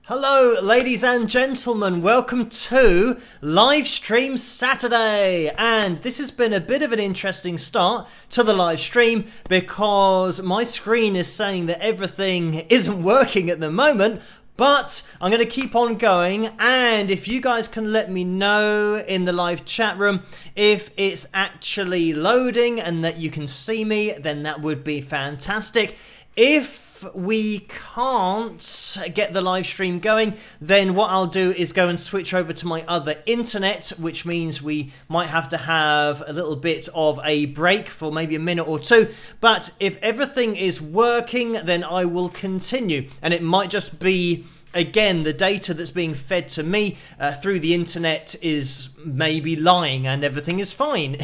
Hello ladies and gentlemen, welcome to Live Stream Saturday, and this has been a bit of an interesting start to the live stream because my screen is saying that everything isn't working at the moment, but I'm going to keep on going, and if you guys can let me know in the live chat room if it's actually loading and that you can see me, then that would be fantastic. If we can't get the live stream going, then what I'll do is go and switch over to my other internet, which means we might have to have a little bit of a break for maybe a minute or two. But if everything is working, then I will continue, and it might just be, again, the data that's being fed to me through the internet is maybe lying and everything is fine.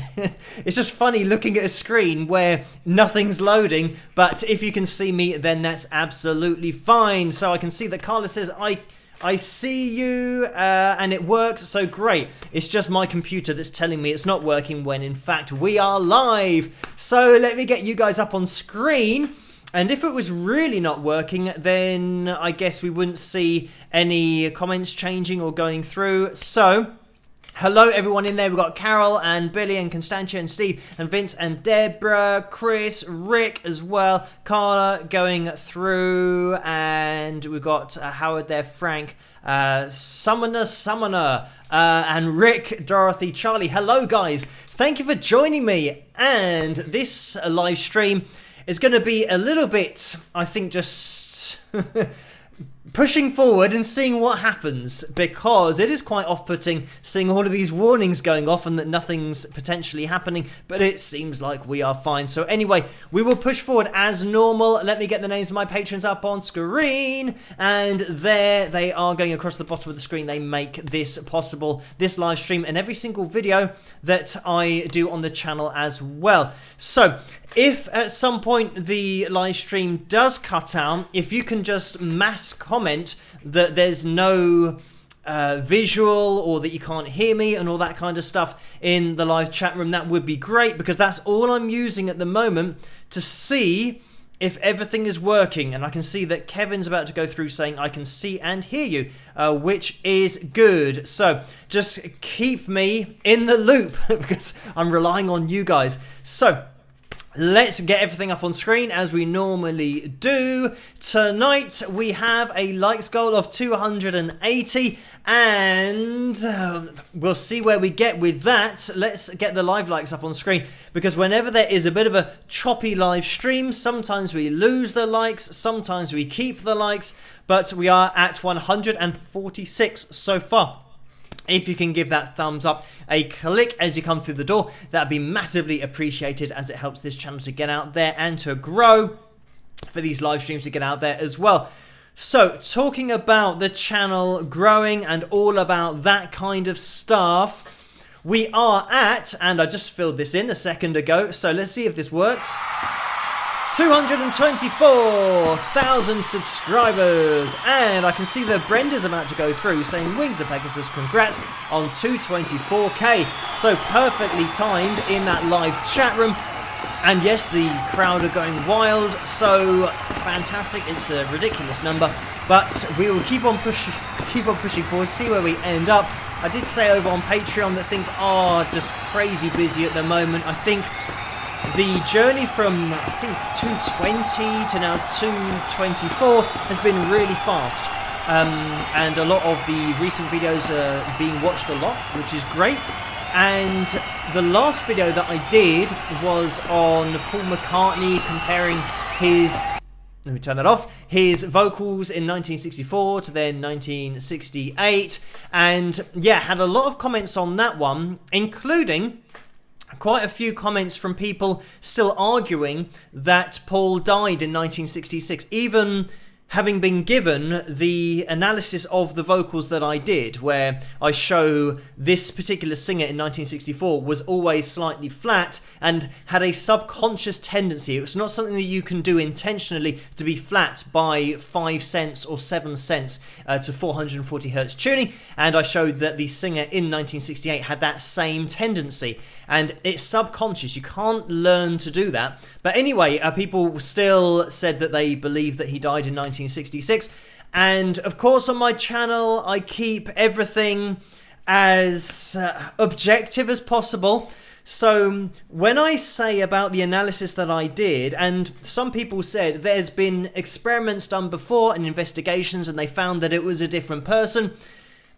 It's just funny looking at a screen where nothing's loading, but if you can see me, then that's absolutely fine. So I can see that Carla says, I see you and it works, so great. It's just my computer that's telling me it's not working when in fact we are live. So let me get you guys up on screen. And if it was really not working, then I guess we wouldn't see any comments changing or going through. So, hello everyone in there. We've got Carol and Billy and Constantia and Steve and Vince and Deborah, Chris, Rick as well, Carla going through, and we've got Howard there, Frank, Summoner, and Rick, Dorothy, Charlie. Hello guys. Thank you for joining me. And this live stream is going to be a little bit, I think, just pushing forward and seeing what happens, because it is quite off-putting seeing all of these warnings going off and that nothing's potentially happening, but it seems like we are fine. So anyway, we will push forward as normal. Let me get the names of my patrons up on screen, and there they are going across the bottom of the screen. They make this possible, this live stream and every single video that I do on the channel as well. So if at some point the live stream does cut out, if you can just mass comment that there's no visual or that you can't hear me and all that kind of stuff in the live chat room, that would be great, because that's all I'm using at the moment to see if everything is working. And I can see that Kevin's about to go through saying I can see and hear you, which is good. So just keep me in the loop because I'm relying on you guys. So let's get everything up on screen as we normally do. Tonight we have a likes goal of 280, and we'll see where we get with that. Let's get the live likes up on screen, because whenever there is a bit of a choppy live stream, sometimes we lose the likes, sometimes we keep the likes, but we are at 146 so far. If you can give that thumbs up a click as you come through the door, that'd be massively appreciated, as it helps this channel to get out there and to grow, for these live streams to get out there as well. So, talking about the channel growing and all about that kind of stuff, we are at, and I just filled this in a second ago, so let's see if this works, 224,000 subscribers, and I can see that Brenda's about to go through saying Wings of Pegasus, congrats on 224k. So perfectly timed in that live chat room, and yes, the crowd are going wild, so fantastic. It's a ridiculous number, but we will keep on pushing forward, see where we end up. I did say over on Patreon that things are just crazy busy at the moment. I think the journey from, I think, 220 to now 224 has been really fast. And a lot of the recent videos are being watched a lot, which is great. And the last video that I did was on Paul McCartney comparing his, let me turn that off, his vocals in 1964 to then 1968. And yeah, had a lot of comments on that one, including quite a few comments from people still arguing that Paul died in 1966, even having been given the analysis of the vocals that I did, where I show this particular singer in 1964 was always slightly flat and had a subconscious tendency. It was not something that you can do intentionally to be flat by 5 cents or 7 cents to 440 hertz tuning, and I showed that the singer in 1968 had that same tendency. And it's subconscious, you can't learn to do that. But anyway, people still said that they believe that he died in 1966. And of course on my channel I keep everything as objective as possible. So when I say about the analysis that I did, and some people said there's been experiments done before and investigations and they found that it was a different person.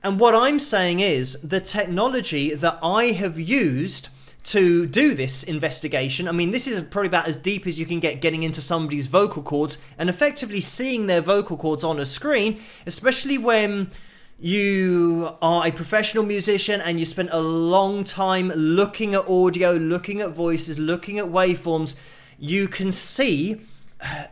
And what I'm saying is the technology that I have used to do this investigation, I mean, this is probably about as deep as you can get, getting into somebody's vocal cords and effectively seeing their vocal cords on a screen, especially when you are a professional musician and you spent a long time looking at audio, looking at voices, looking at waveforms. You can see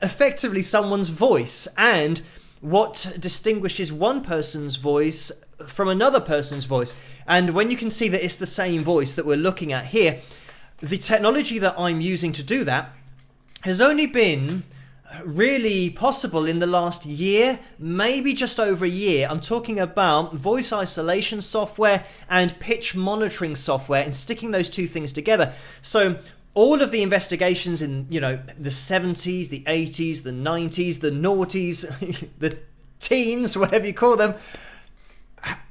effectively someone's voice and what distinguishes one person's voice from another person's voice. And when you can see that it's the same voice that we're looking at here, the technology that I'm using to do that has only been really possible in the last year, maybe just over a year. I'm talking about voice isolation software and pitch monitoring software, and sticking those two things together. So all of the investigations in, you know, the 70s, the 80s, the 90s, the noughties, the teens, whatever you call them,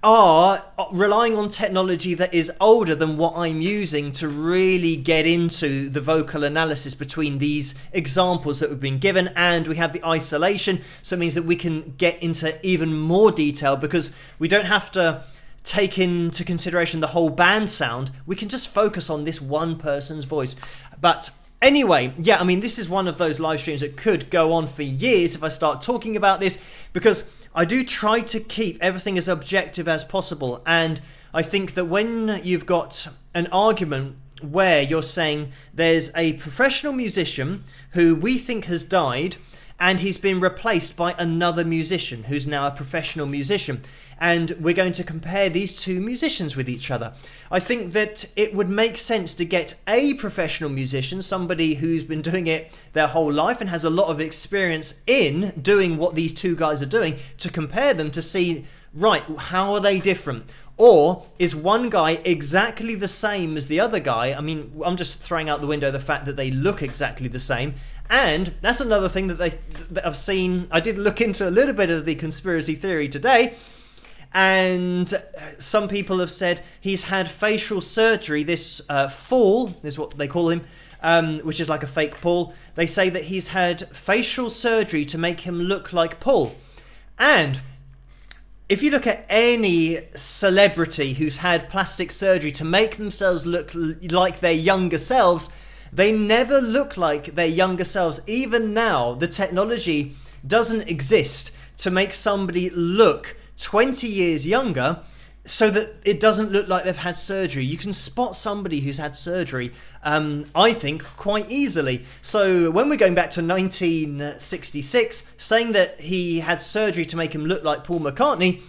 are relying on technology that is older than what I'm using to really get into the vocal analysis between these examples that we've been given. And we have the isolation, so it means that we can get into even more detail because we don't have to take into consideration the whole band sound. We can just focus on this one person's voice. But anyway, yeah, I mean, this is one of those live streams that could go on for years if I start talking about this, because I do try to keep everything as objective as possible. And I think that when you've got an argument where you're saying there's a professional musician who we think has died and he's been replaced by another musician who's now a professional musician, and we're going to compare these two musicians with each other, I think that it would make sense to get a professional musician, somebody who's been doing it their whole life and has a lot of experience in doing what these two guys are doing, to compare them to see, right, how are they different? Or is one guy exactly the same as the other guy? I mean, I'm just throwing out the window the fact that they look exactly the same. And that's another thing that I've seen. I did look into a little bit of the conspiracy theory today, and some people have said he's had facial surgery. This Fool is what they call him, which is like a fake Paul. They say that he's had facial surgery to make him look like Paul. And if you look at any celebrity who's had plastic surgery to make themselves look like their younger selves, they never look like their younger selves. Even now, the technology doesn't exist to make somebody look 20 years younger so that it doesn't look like they've had surgery. You can spot somebody who's had surgery, I think, quite easily. So when we're going back to 1966, saying that he had surgery to make him look like Paul McCartney,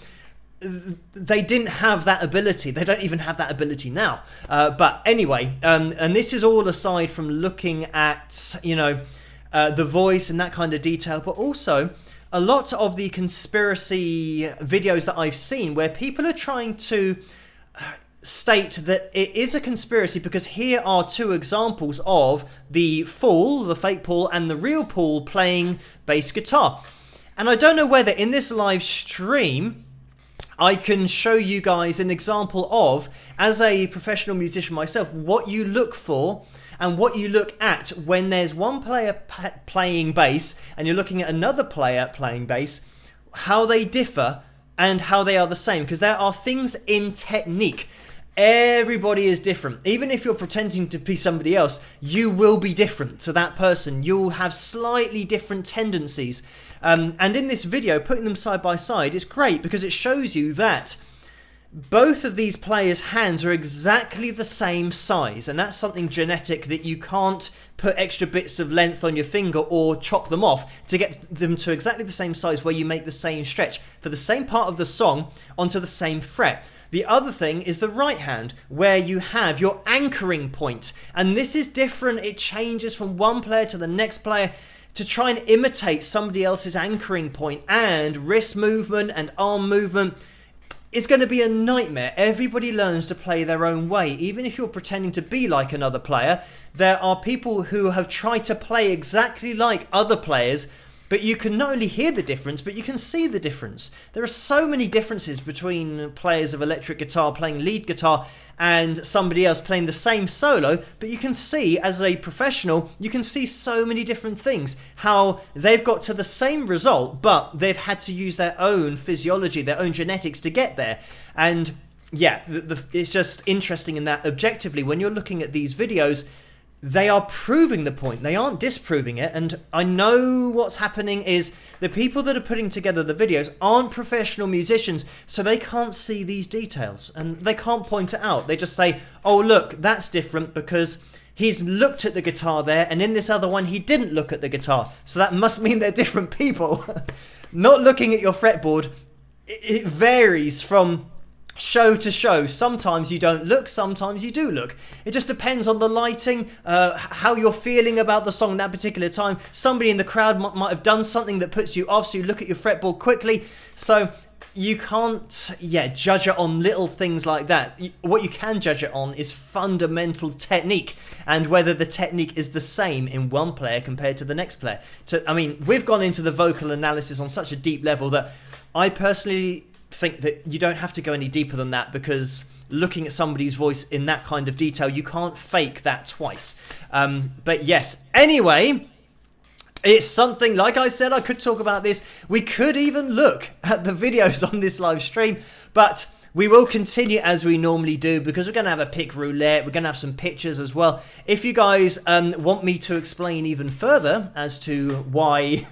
they didn't have that ability. They don't even have that ability now. But anyway, and this is all aside from looking at, the voice and that kind of detail, but also a lot of the conspiracy videos that I've seen where people are trying to state that it is a conspiracy, because here are two examples of the Fool, the fake Paul, and the real Paul playing bass guitar. And I don't know whether in this live stream I can show you guys an example of, as a professional musician myself, what you look for and what you look at when there's one player playing bass and you're looking at another player playing bass, how they differ and how they are the same. Because there are things in technique. Everybody is different. Even if you're pretending to be somebody else, you will be different to that person. You'll have slightly different tendencies. And in this video, putting them side by side is great because it shows you that both of these players' hands are exactly the same size, and that's something genetic that you can't put extra bits of length on your finger or chop them off to get them to exactly the same size where you make the same stretch for the same part of the song onto the same fret. The other thing is the right hand, where you have your anchoring point, and this is different. It changes from one player to the next player to try and imitate somebody else's anchoring point, and wrist movement and arm movement. It's going to be a nightmare. Everybody learns to play their own way. Even if you're pretending to be like another player, there are people who have tried to play exactly like other players, but you can not only hear the difference, but you can see the difference. There are so many differences between players of electric guitar playing lead guitar and somebody else playing the same solo, but you can see, as a professional, you can see so many different things, how they've got to the same result, but they've had to use their own physiology, their own genetics to get there. And yeah, it's just interesting in that objectively, when you're looking at these videos, they are proving the point. They aren't disproving it. And I know what's happening is the people that are putting together the videos aren't professional musicians, so they can't see these details and they can't point it out. They just say, oh, look, that's different because he's looked at the guitar there, and in this other one, he didn't look at the guitar. So that must mean they're different people. Not looking at your fretboard, it varies from show to show. Sometimes you don't look, sometimes you do look. It just depends on the lighting, how you're feeling about the song that particular time. Somebody in the crowd might have done something that puts you off, so you look at your fretboard quickly. So you can't judge it on little things like that. What you can judge it on is fundamental technique, and whether the technique is the same in one player compared to the next player. I mean, we've gone into the vocal analysis on such a deep level that I personally think that you don't have to go any deeper than that, because looking at somebody's voice in that kind of detail, you can't fake that twice. But yes, anyway, it's something, like I said, I could talk about this. We could even look at the videos on this live stream, but we will continue as we normally do, because we're going to have a pick roulette. We're going to have some pictures as well. If you guys want me to explain even further as to why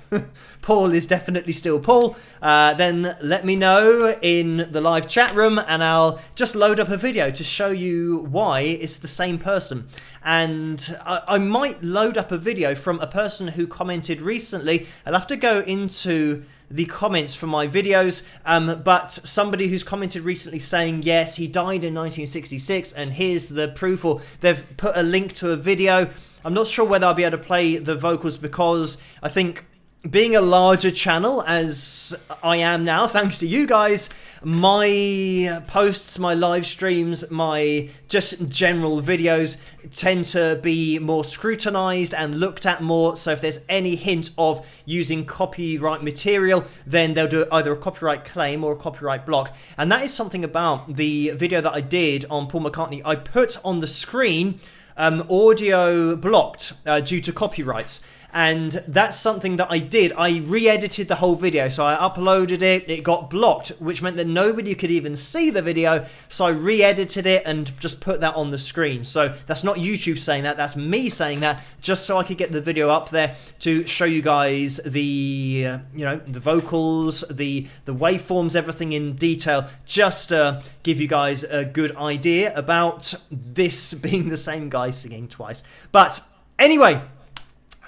Paul is definitely still Paul, then let me know in the live chat room, and I'll just load up a video to show you why it's the same person. And I might load up a video from a person who commented recently. I'll have to go into the comments from my videos, but somebody who's commented recently saying, yes, he died in 1966, and here's the proof, or they've put a link to a video. I'm not sure whether I'll be able to play the vocals, because I think being a larger channel as I am now, thanks to you guys, my posts, my live streams, my just general videos tend to be more scrutinized and looked at more. So if there's any hint of using copyright material, then they'll do either a copyright claim or a copyright block. And that is something about the video that I did on Paul McCartney. I put on the screen audio blocked due to copyrights. And that's something that I did. I re-edited the whole video. So I uploaded it. It got blocked, which meant that nobody could even see the video. So I re-edited it and just put that on the screen. So that's not YouTube saying that. That's me saying that, just so I could get the video up there to show you guys the, the vocals, the waveforms, everything in detail, just to give you guys a good idea about this being the same guy singing twice. But anyway,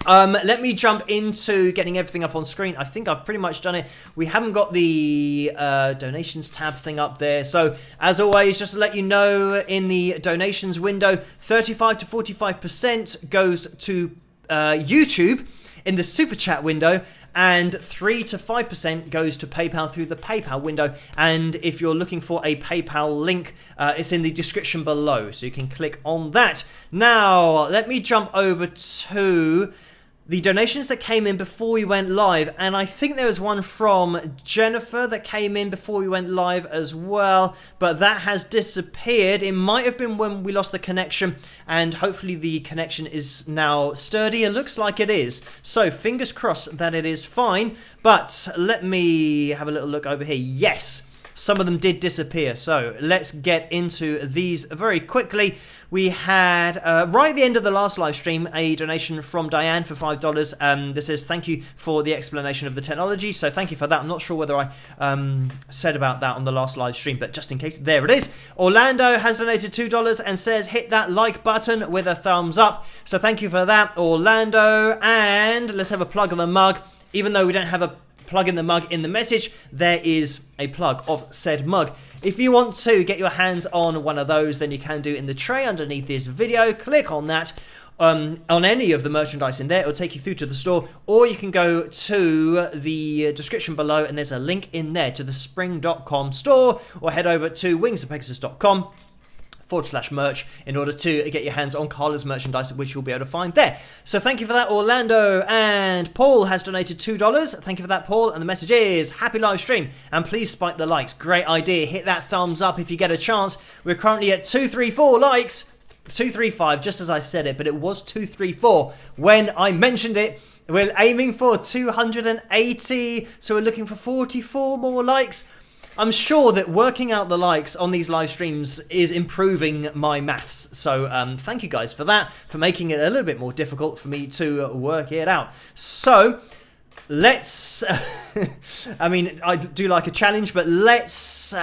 let me jump into getting everything up on screen. I think I've pretty much done it. We haven't got the donations tab thing up there. So as always, just to let you know, in the donations window, 35 to 45% goes to YouTube in the super chat window, and 3 to 5% goes to PayPal through the PayPal window. And if you're looking for a PayPal link, it's in the description below, so you can click on that. Now, let me jump over to the donations that came in before we went live, and I think there was one from Jennifer that came in before we went live as well, but that has disappeared. It might have been when we lost the connection, and hopefully the connection is now sturdy. It looks like it is, so fingers crossed that it is fine. But let me have a little look over here. Yes, some of them did disappear, so let's get into these very quickly. We had, right at the end of the last live stream, a donation from Diane for $5. This says, thank you for the explanation of the technology. So thank you for that. I'm not sure whether I said about that on the last live stream, but just in case, there it is. Orlando has donated $2 and says, hit that like button with a thumbs up. So thank you for that, Orlando. And let's have a plug of the mug. Even though we don't have a plug in the mug in the message, there is a plug of said mug. If you want to get your hands on one of those, then you can do it in the tray underneath this video. Click on that. On any of the merchandise in there, it'll take you through to the store, or you can go to the description below and there's a link in there to the spring.com store, or head over to wingsofpegasus.com /merch in order to get your hands on Carla's merchandise, which you'll be able to find there. So thank you for that, Orlando. And Paul has donated $2. Thank you for that, Paul. And the message is, happy live stream, and please spike the likes. Great idea. Hit that thumbs up if you get a chance. We're currently at 234 likes. 235, just as I said it, but it was 234 when I mentioned it. We're aiming for 280, so we're looking for 44 more likes. I'm sure that working out the likes on these live streams is improving my maths. So thank you guys for that, for making it a little bit more difficult for me to work it out. So let's, I mean, I do like a challenge, but let's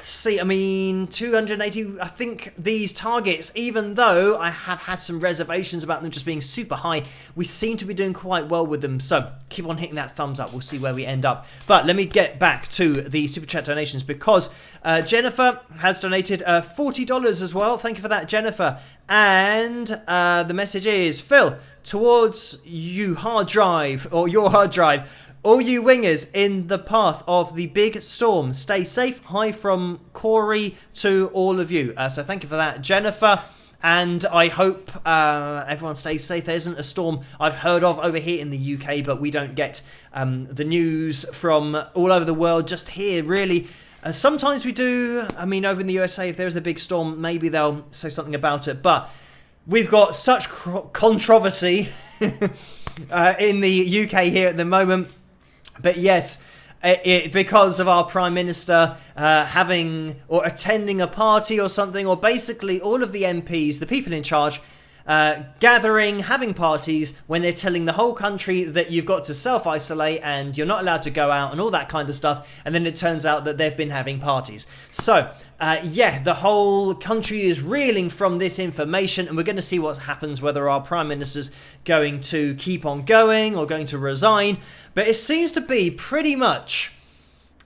see. I mean, 280, I think these targets, even though I have had some reservations about them just being super high, we seem to be doing quite well with them. So keep on hitting that thumbs up. We'll see where we end up. But let me get back to the super chat donations, because Jennifer has donated $40 as well. Thank you for that, Jennifer. And the message is, Phil, towards you hard drive, or your hard drive, all you wingers in the path of the big storm, stay safe. Hi from Corey to all of you. So thank you for that, Jennifer. And I hope everyone stays safe. There isn't a storm I've heard of over here in the UK, but we don't get the news from all over the world, just here, really. Sometimes we do. I mean, over in the USA, if there's a big storm, maybe they'll say something about it. But we've got such controversy in the UK here at the moment. But yes, because of our Prime Minister having or attending a party or something, or basically all of the MPs, the people in charge, gathering, having parties when they're telling the whole country that you've got to self-isolate and you're not allowed to go out and all that kind of stuff, and then it turns out that they've been having parties. So, yeah, the whole country is reeling from this information, and we're going to see what happens, whether our Prime Minister's going to keep on going or going to resign. But it seems to be pretty much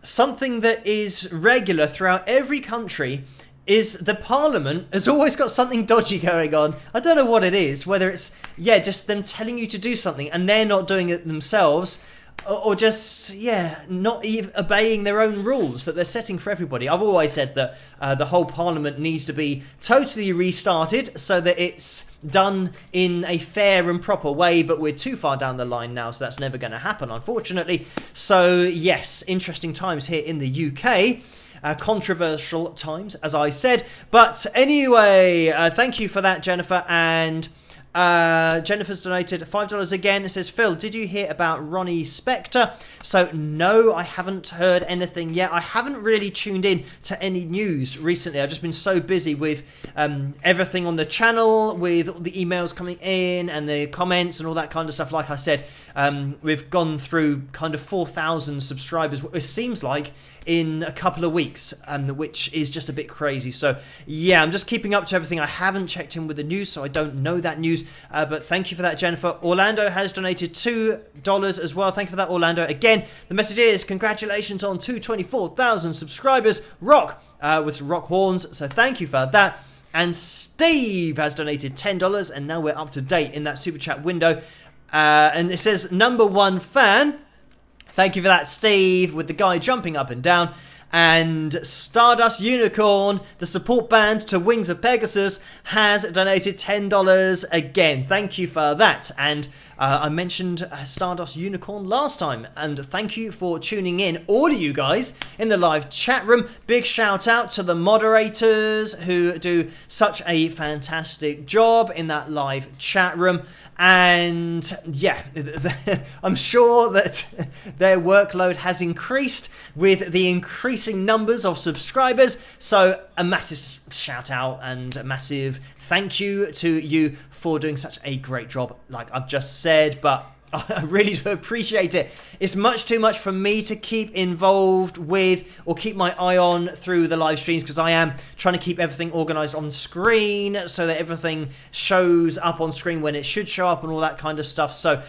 something that is regular throughout every country, is the Parliament has always got something dodgy going on. I don't know what it is, whether it's, yeah, just them telling you to do something and they're not doing it themselves, or just, yeah, not even obeying their own rules that they're setting for everybody. I've always said that the whole Parliament needs to be totally restarted so that it's done in a fair and proper way, but we're too far down the line now, so that's never going to happen, unfortunately. So, yes, interesting times here in the UK. Controversial times, as I said. But anyway, thank you for that, Jennifer. And Jennifer's donated $5 again. It says, Phil, did you hear about Ronnie Spector? So, no, I haven't heard anything yet. I haven't really tuned in to any news recently. I've just been so busy with everything on the channel, with the emails coming in and the comments and all that kind of stuff. Like I said, we've gone through kind of 4,000 subscribers, it seems like, in a couple of weeks, which is just a bit crazy. So yeah, I'm just keeping up to everything. I haven't checked in with the news, so I don't know that news, but thank you for that, Jennifer. Orlando has donated $2 as well. Thank you for that, Orlando. Again, the message is congratulations on 224,000 subscribers. Rock, with rock horns, so thank you for that. And Steve has donated $10, and now we're up to date in that super chat window, and it says #1 fan. Thank you for that, Steve, with the guy jumping up and down. And Stardust Unicorn, the support band to Wings of Pegasus, has donated $10 again. Thank you for that. And I mentioned Stardust Unicorn last time, and thank you for tuning in, all of you guys in the live chat room. Big shout out to the moderators who do such a fantastic job in that live chat room. And yeah, I'm sure that their workload has increased with the increasing numbers of subscribers. So a massive shout out and a massive thank you to you for doing such a great job, like I've just said. But I really do appreciate it. It's much too much for me to keep involved with or keep my eye on through the live streams, because I am trying to keep everything organized on screen so that everything shows up on screen when it should show up and all that kind of stuff. So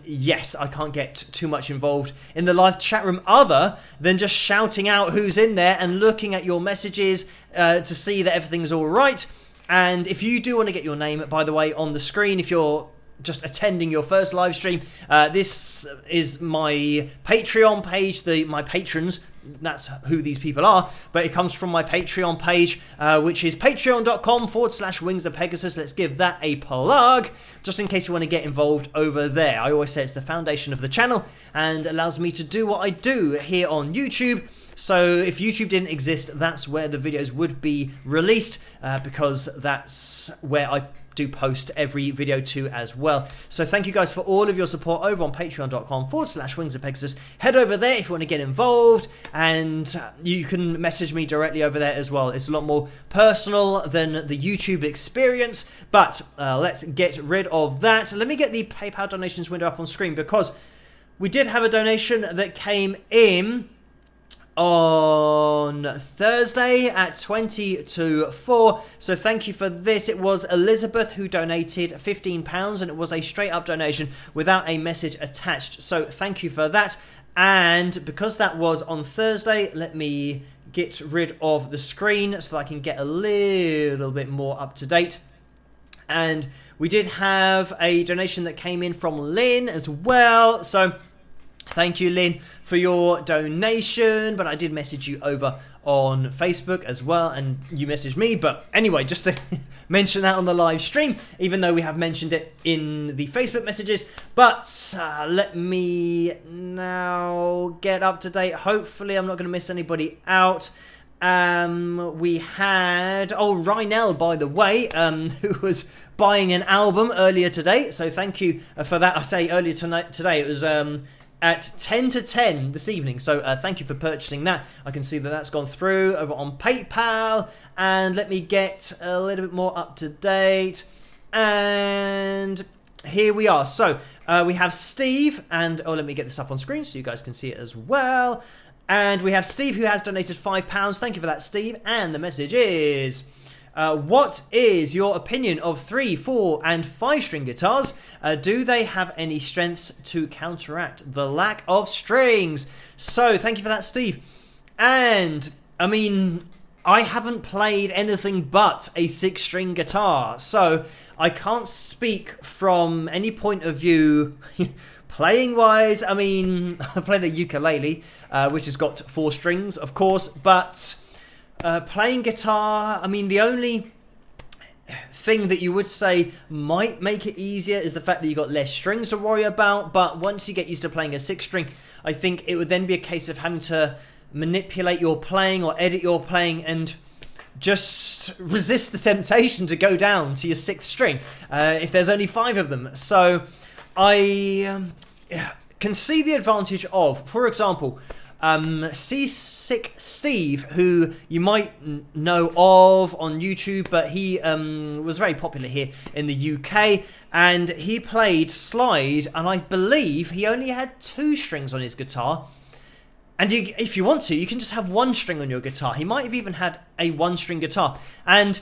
yes, I can't get too much involved in the live chat room other than just shouting out who's in there and looking at your messages to see that everything's all right. And if you do want to get your name, by the way, on the screen, if you're just attending your first live stream, this is my Patreon page, my patrons, that's who these people are, but it comes from my Patreon page, which is patreon.com/Wings of Pegasus. Let's give that a plug, just in case you want to get involved over there. I always say it's the foundation of the channel and allows me to do what I do here on YouTube. So if YouTube didn't exist, that's where the videos would be released, because that's where I do post every video to as well. So thank you guys for all of your support over on patreon.com/Wings of Pegasus. Head over there if you want to get involved, and you can message me directly over there as well. It's a lot more personal than the YouTube experience, but let's get rid of that. Let me get the PayPal donations window up on screen, because we did have a donation that came in on Thursday at 20 to 4. So thank you for this. It was Elizabeth who donated £15, and it was a straight up donation without a message attached. So thank you for that. And because that was on Thursday, let me get rid of the screen so that I can get a little bit more up to date. And we did have a donation that came in from Lynn as well. So thank you, Lynn, for your donation. But I did message you over on Facebook as well, and you messaged me. But anyway, just to mention that on the live stream, even though we have mentioned it in the Facebook messages. But let me now get up to date. Hopefully I'm not going to miss anybody out. We had Rynell, by the way, who was buying an album earlier today, so thank you for that. I say earlier today, it was at 10 to 10 this evening. So thank you for purchasing that. I can see that that's gone through over on PayPal. And let me get a little bit more up to date. And here we are. So we have Steve, and let me get this up on screen so you guys can see it as well. And we have Steve, who has donated £5. Thank you for that, Steve. And the message is, what is your opinion of 3, 4, and 5-string guitars? Do they have any strengths to counteract the lack of strings? So thank you for that, Steve. And I mean, I haven't played anything but a 6-string guitar, so I can't speak from any point of view playing wise. I mean, I played a ukulele, which has got 4 strings, of course, but playing guitar, I mean, the only thing that you would say might make it easier is the fact that you've got less strings to worry about. But once you get used to playing a 6-string, I think it would then be a case of having to manipulate your playing or edit your playing and just resist the temptation to go down to your 6th string if there's only 5 of them. So I can see the advantage of, for example, Seasick Steve, who you might know of on YouTube, but he was very popular here in the UK, and he played slide, and I believe he only had 2 strings on his guitar. And if you want to, you can just have 1 string on your guitar. He might have even had a 1-string guitar. And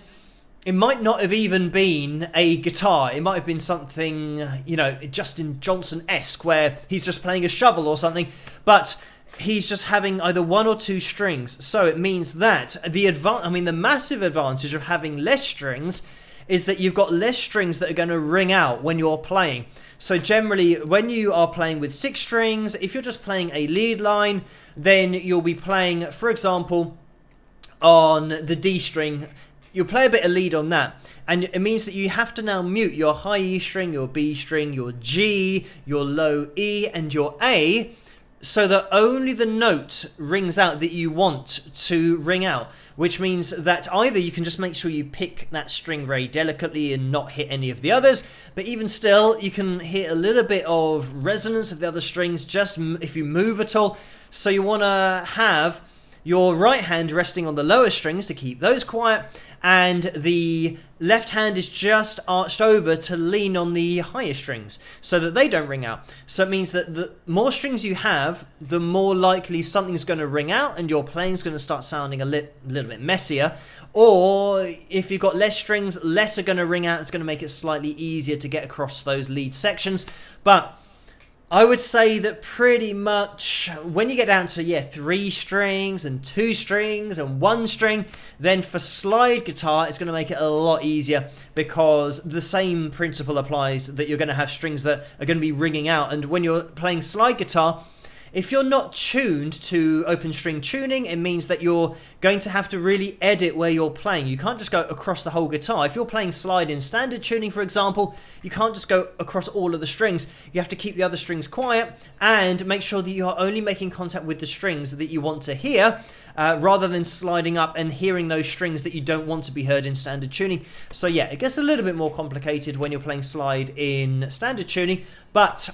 it might not have even been a guitar. It might have been something, you know, Justin Johnson-esque, where he's just playing a shovel or something. But he's just having either 1 or 2 strings. So it means that the massive advantage of having less strings is that you've got less strings that are going to ring out when you're playing. So generally, when you are playing with 6 strings, if you're just playing a lead line, then you'll be playing, for example, on the D string. You'll play a bit of lead on that, and it means that you have to now mute your high E string, your B string, your G, your low E, and your A, so that only the note rings out that you want to ring out, which means that either you can just make sure you pick that string very delicately and not hit any of the others, but even still, you can hit a little bit of resonance of the other strings just if you move at all. So you want to have your right hand resting on the lower strings to keep those quiet, and the left hand is just arched over to lean on the higher strings so that they don't ring out. So it means that the more strings you have, the more likely something's going to ring out and your playing's going to start sounding a little bit messier. Or if you've got less strings, less are going to ring out. It's going to make it slightly easier to get across those lead sections. But I would say that pretty much when you get down to 3 strings and 2 strings and 1 string, then for slide guitar it's going to make it a lot easier, because the same principle applies, that you're going to have strings that are going to be ringing out. And when you're playing slide guitar, if you're not tuned to open string tuning, it means that you're going to have to really edit where you're playing. You can't just go across the whole guitar. If you're playing slide in standard tuning, for example, you can't just go across all of the strings. You have to keep the other strings quiet and make sure that you're only making contact with the strings that you want to hear, rather than sliding up and hearing those strings that you don't want to be heard in standard tuning. So yeah, it gets a little bit more complicated when you're playing slide in standard tuning, but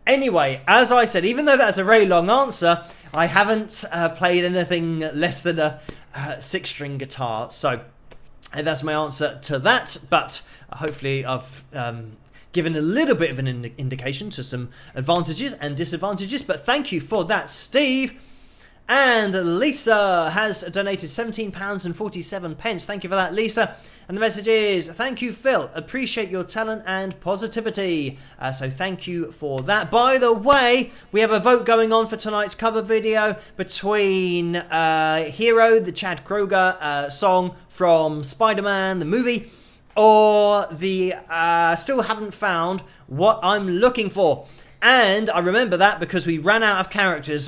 anyway, as I said, even though that's a very long answer, I haven't played anything less than a 6-string guitar. So that's my answer to that. But hopefully I've given a little bit of an indication to some advantages and disadvantages. But thank you for that, Steve. And Lisa has donated £17.47. Thank you for that, Lisa. And the message is, thank you, Phil. Appreciate your talent and positivity. So thank you for that. By the way, we have a vote going on for tonight's cover video between Hero, the Chad Kroeger song from Spider-Man, the movie, or the Still Haven't Found What I'm Looking For. And I remember that because we ran out of characters.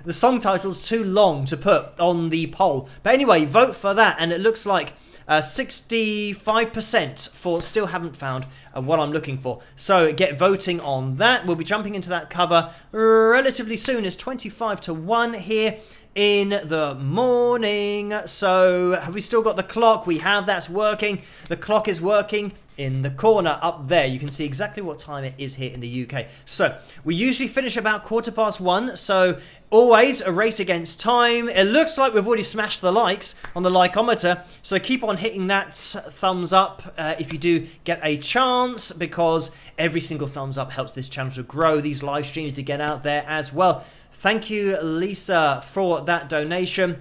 The song title's too long to put on the poll. But anyway, vote for that, and it looks like 65% for Still Haven't Found What I'm Looking For. So get voting on that. We'll be jumping into that cover relatively soon. It's 25 to 1 here in the morning. So have we still got the clock? We have. That's working. The clock is working in the corner up there. You can see exactly what time it is here in the UK. So we usually finish about 1:15. So always a race against time. It looks like we've already smashed the likes on the likeometer. So keep on hitting that thumbs up if you do get a chance, because every single thumbs up helps this channel to grow, these live streams to get out there as well. Thank you, Lisa, for that donation.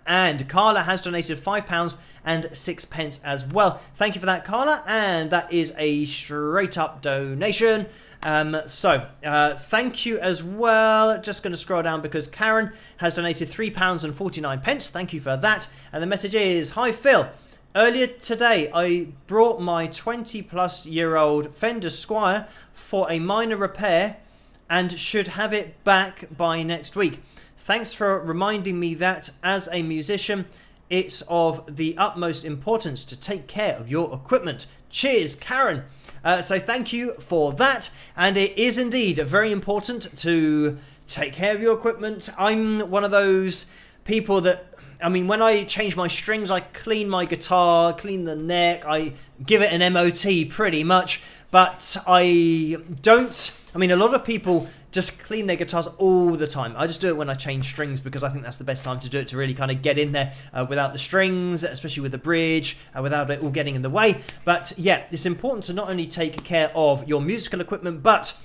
And Carla has donated £5.06 as well. Thank you for that, Carla. And that is a straight up donation. Thank you as well. Just going to scroll down because Karen has donated £3.49. Thank you for that. And the message is, hi Phil. Earlier today, I brought my 20-plus-year-old Fender Squier for a minor repair and should have it back by next week. Thanks for reminding me that as a musician, it's of the utmost importance to take care of your equipment. Cheers, Karen. So thank you for that. And it is indeed very important to take care of your equipment. I'm one of those people that, I mean, when I change my strings, I clean my guitar, clean the neck, I give it an MOT pretty much. But I don't, I mean, a lot of people just clean their guitars all the time. I just do it when I change strings because I think that's the best time to do it, to really kind of get in there without the strings, especially with the bridge, without it all getting in the way. But yeah, it's important to not only take care of your musical equipment, but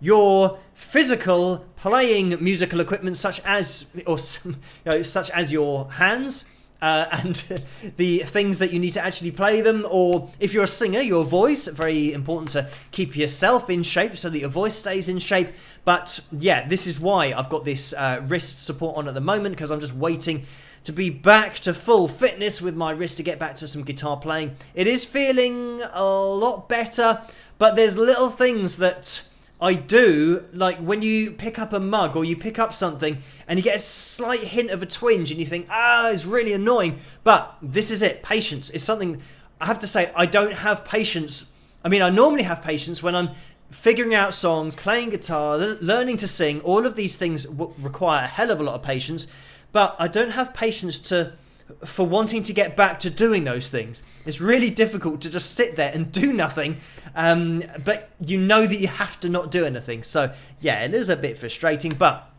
your physical playing musical equipment, such as your hands, and the things that you need to actually play them, or if you're a singer, your voice. Very important to keep yourself in shape so that your voice stays in shape. But yeah, this is why I've got this wrist support on at the moment, because I'm just waiting to be back to full fitness with my wrist to get back to some guitar playing. It is feeling a lot better, but there's little things that I do, like when you pick up a mug or you pick up something and you get a slight hint of a twinge and you think, it's really annoying. But this is it. Patience is something, I have to say, I don't have patience. I mean, I normally have patience when I'm figuring out songs, playing guitar, learning to sing. All of these things require a hell of a lot of patience. But I don't have patience for wanting to get back to doing those things. It's really difficult to just sit there and do nothing, but you know that you have to not do anything. So yeah, it is a bit frustrating, but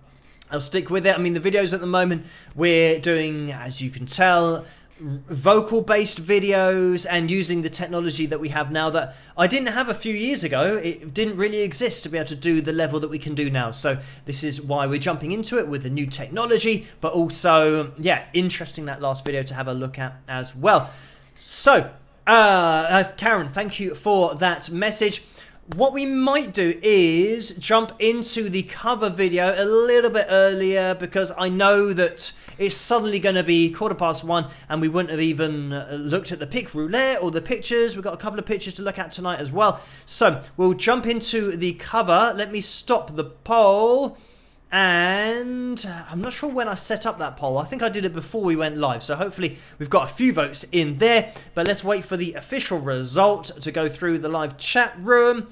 I'll stick with it. I mean, the videos at the moment, we're doing, as you can tell, vocal based videos and using the technology that we have now that I didn't have a few years ago. It didn't really exist to be able to do the level that we can do now. So this is why we're jumping into it with the new technology, but also, yeah, interesting, that last video to have a look at as well. So Karen, thank you for that message. What we might do is jump into the cover video a little bit earlier, because I know that it's suddenly going to be 1:15 and we wouldn't have even looked at the pick roulette or the pictures. We've got a couple of pictures to look at tonight as well. So we'll jump into the cover. Let me stop the poll. And I'm not sure when I set up that poll. I think I did it before we went live. So hopefully we've got a few votes in there. But let's wait for the official result to go through the live chat room.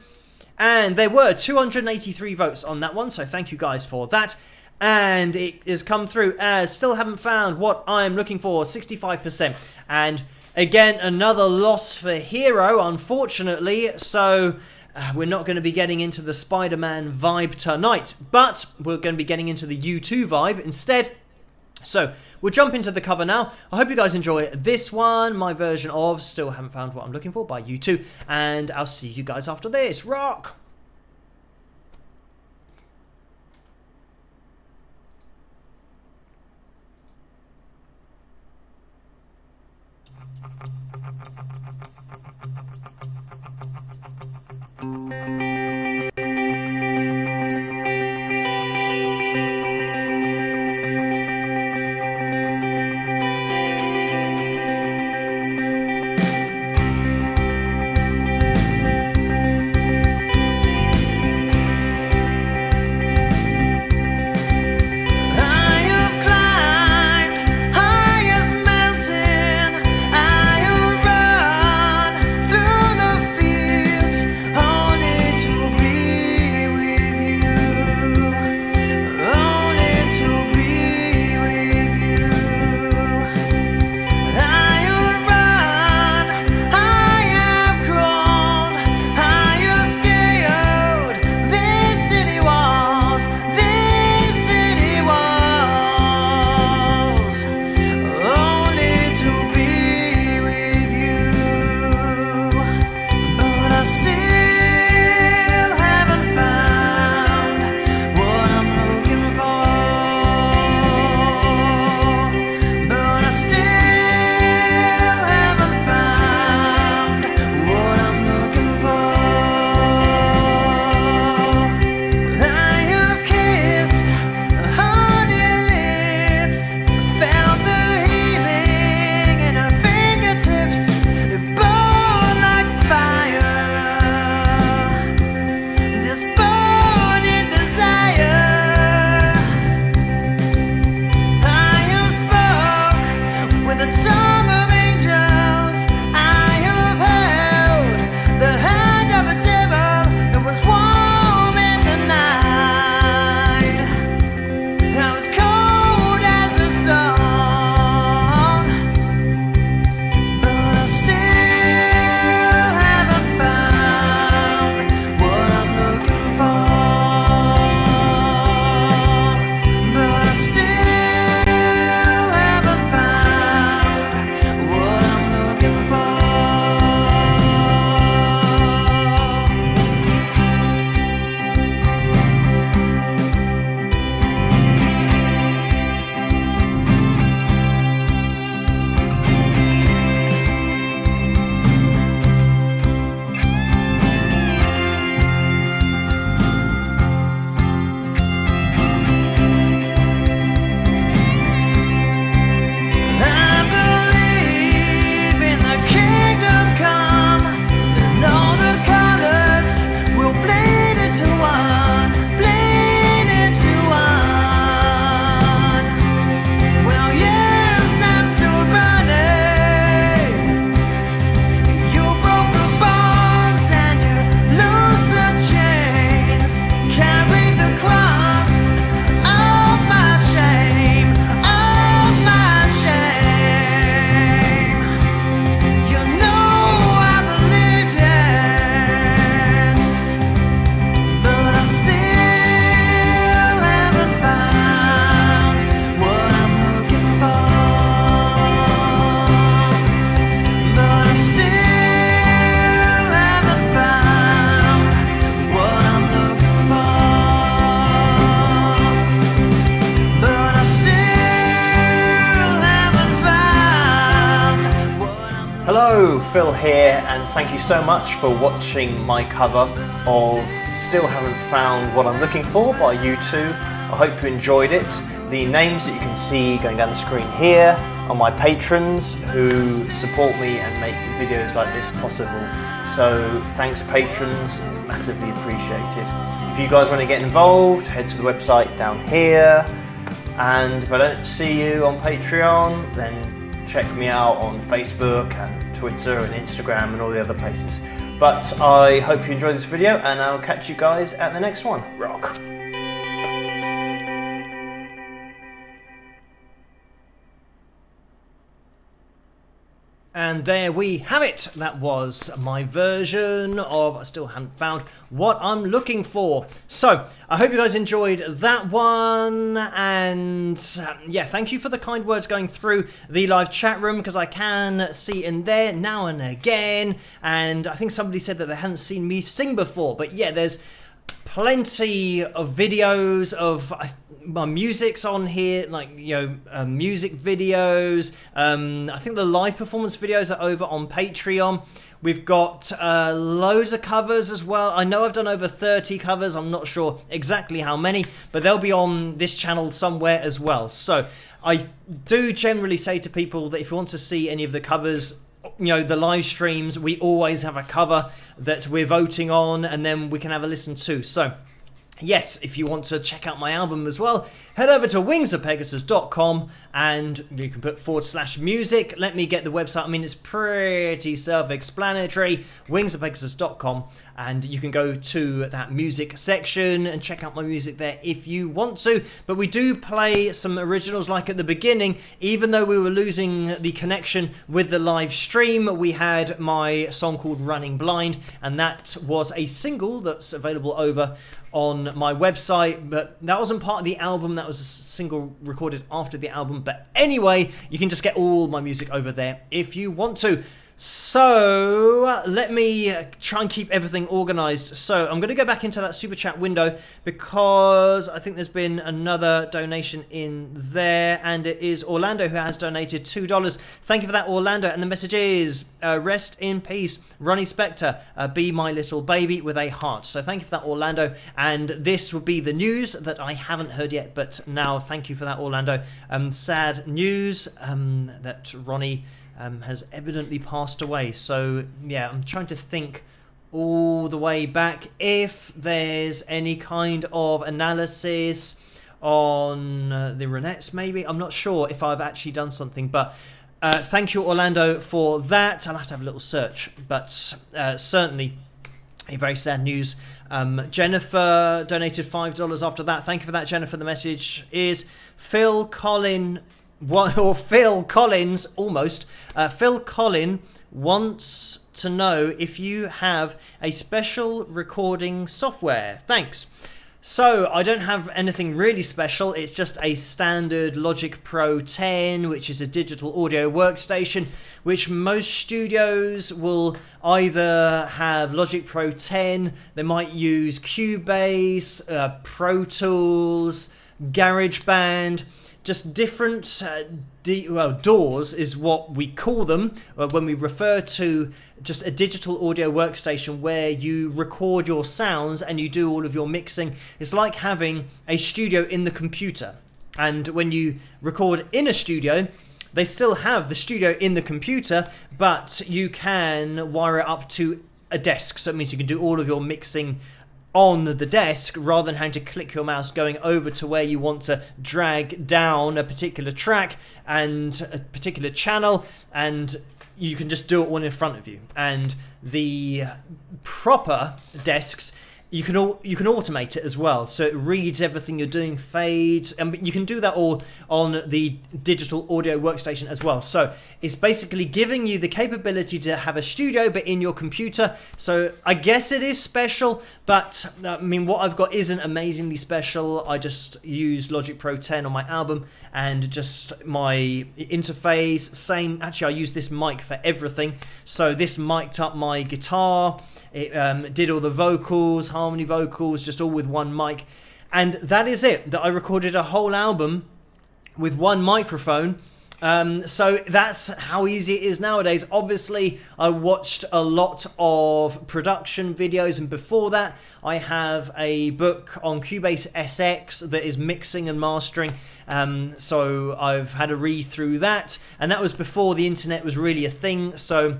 And there were 283 votes on that one. So thank you guys for that. And it has come through as still haven't found what I'm looking for, 65%. And again, another loss for Hero, unfortunately. So we're not going to be getting into the Spider-Man vibe tonight, but we're going to be getting into the U2 vibe instead. So we'll jump into the cover now. I hope you guys enjoy this one, my version of Still Haven't Found What I'm Looking For by U2. And I'll see you guys after this. Rock! I have climbed highest mountain, I have Hello, Phil here, and thank you so much for watching my cover of Still Haven't Found What I'm Looking For by U2. I hope you enjoyed it. The names that you can see going down the screen here are my patrons who support me and make videos like this possible. So thanks patrons, it's massively appreciated. If you guys want to get involved, head to the website down here, and if I don't see you on Patreon, then check me out on Facebook and Twitter and Instagram and all the other places. But I hope you enjoyed this video, and I'll catch you guys at the next one. Rock! And there we have it. That was my version of I Still Haven't Found What I'm Looking For. So I hope you guys enjoyed that one, and yeah, thank you for the kind words going through the live chat room, because I can see in there now and again, and I think somebody said that they hadn't seen me sing before, but yeah, there's plenty of videos of my music's on here, like, you know, music videos. I think the live performance videos are over on Patreon. We've got loads of covers as well. I know I've done over 30 covers. I'm not sure exactly how many, but they'll be on this channel somewhere as well. So I do generally say to people that if you want to see any of the covers, you know, the live streams, we always have a cover that we're voting on, and then we can have a listen to. So yes, if you want to check out my album as well, head over to wingsofpegasus.com and you can put /music. Let me get the website. I mean, it's pretty self-explanatory. Wingsofpegasus.com, and you can go to that music section and check out my music there if you want to. But we do play some originals, like at the beginning. Even though we were losing the connection with the live stream, we had my song called Running Blind, and that was a single that's available over on my website, but that wasn't part of the album. That was a single recorded after the album. But anyway, you can just get all my music over there if you want to. So let me try and keep everything organized. So I'm going to go back into that super chat window, because I think there's been another donation in there, and it is Orlando who has donated $2. Thank you for that, Orlando. And the message is rest in peace, Ronnie Spector, be my little baby, with a heart. So thank you for that, Orlando. And this will be the news that I haven't heard yet, but now thank you for that, Orlando. Sad news that Ronnie has evidently passed away. So yeah, I'm trying to think all the way back if there's any kind of analysis on the roulettes, maybe. I'm not sure if I've actually done something, but thank you, Orlando, for that. I'll have to have a little search, but certainly a very sad news. Jennifer donated $5 after that. Thank you for that, Jennifer. The message is Phil Collins, almost. Phil Collin wants to know if you have a special recording software. Thanks. So I don't have anything really special. It's just a standard Logic Pro 10, which is a digital audio workstation, which most studios will either have Logic Pro 10, they might use Cubase, Pro Tools, GarageBand, just different DAWs is what we call them when we refer to just a digital audio workstation where you record your sounds and you do all of your mixing. It's like having a studio in the computer. And when you record in a studio, they still have the studio in the computer, but you can wire it up to a desk. So it means you can do all of your mixing on the desk rather than having to click your mouse going over to where you want to drag down a particular track and a particular channel, and you can just do it all in front of you. And the proper desks, you can automate it as well, so it reads everything you're doing, fades, and you can do that all on the digital audio workstation as well. So it's basically giving you the capability to have a studio but in your computer. So I guess it is special, but I mean, what I've got isn't amazingly special. I just use Logic Pro 10 on my album, and just my interface, same. Actually, I use this mic for everything. So this mic'd up my guitar. It did all the vocals, harmony vocals, just all with one mic. And that is it, that I recorded a whole album with one microphone So that's how easy it is nowadays. Obviously, I watched a lot of production videos, and before that, I have a book on Cubase SX that is mixing and mastering. So I've had a read through that, and that was before the internet was really a thing. So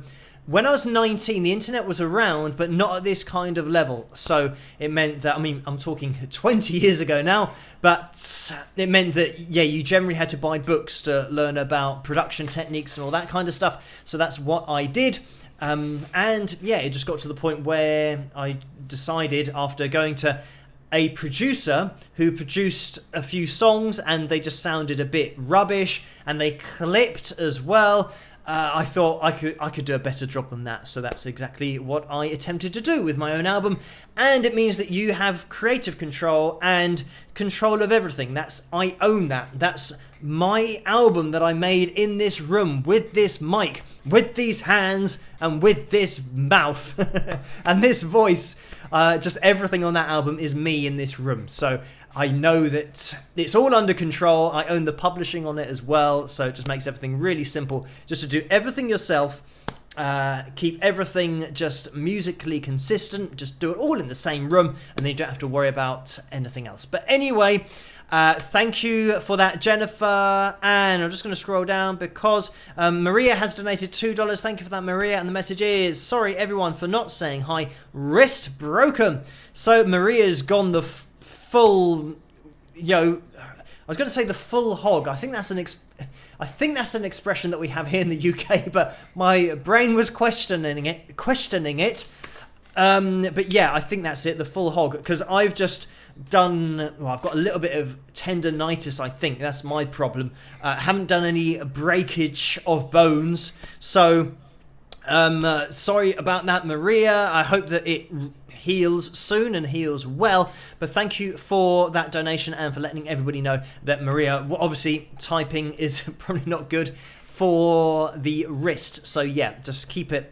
when I was 19, the internet was around, but not at this kind of level. So it meant that, I mean, I'm talking 20 years ago now, but it meant that, yeah, you generally had to buy books to learn about production techniques and all that kind of stuff. So that's what I did. And yeah, it just got to the point where I decided, after going to a producer who produced a few songs and they just sounded a bit rubbish and they clipped as well, I thought I could do a better job than that. So that's exactly what I attempted to do with my own album, and it means that you have creative control and control of everything. I own that. That's my album that I made in this room with this mic, with these hands, and with this mouth and this voice. Just everything on that album is me in this room. So I know that it's all under control. I own the publishing on it as well, so it just makes everything really simple. Just to do everything yourself, keep everything just musically consistent, just do it all in the same room, and then you don't have to worry about anything else. But anyway, thank you for that, Jennifer. And I'm just going to scroll down because Maria has donated $2. Thank you for that, Maria. And the message is, sorry everyone for not saying hi, wrist broken. So Maria's gone the full, I was going to say the full hog. I think that's an expression that we have here in the UK, but my brain was questioning it. But yeah, I think that's it, the full hog, because I've just done, well, I've got a little bit of tendonitis, I think. That's my problem. Haven't done any breakage of bones. So, sorry about that, Maria. I hope that it heals soon and heals well. But thank you for that donation and for letting everybody know that Maria, well, obviously, typing is probably not good for the wrist. So yeah, just keep it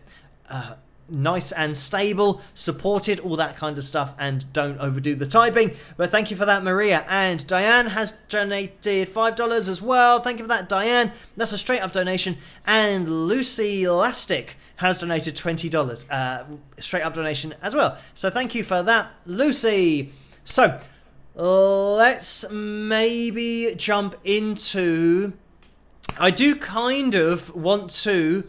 nice and stable, supported, all that kind of stuff, and don't overdo the typing. But thank you for that, Maria. And Diane has donated $5 as well. Thank you for that, Diane. That's a straight up donation. And Lucy Elastic has donated $20, straight up donation as well. So thank you for that, Lucy. So let's maybe jump into, I do kind of want to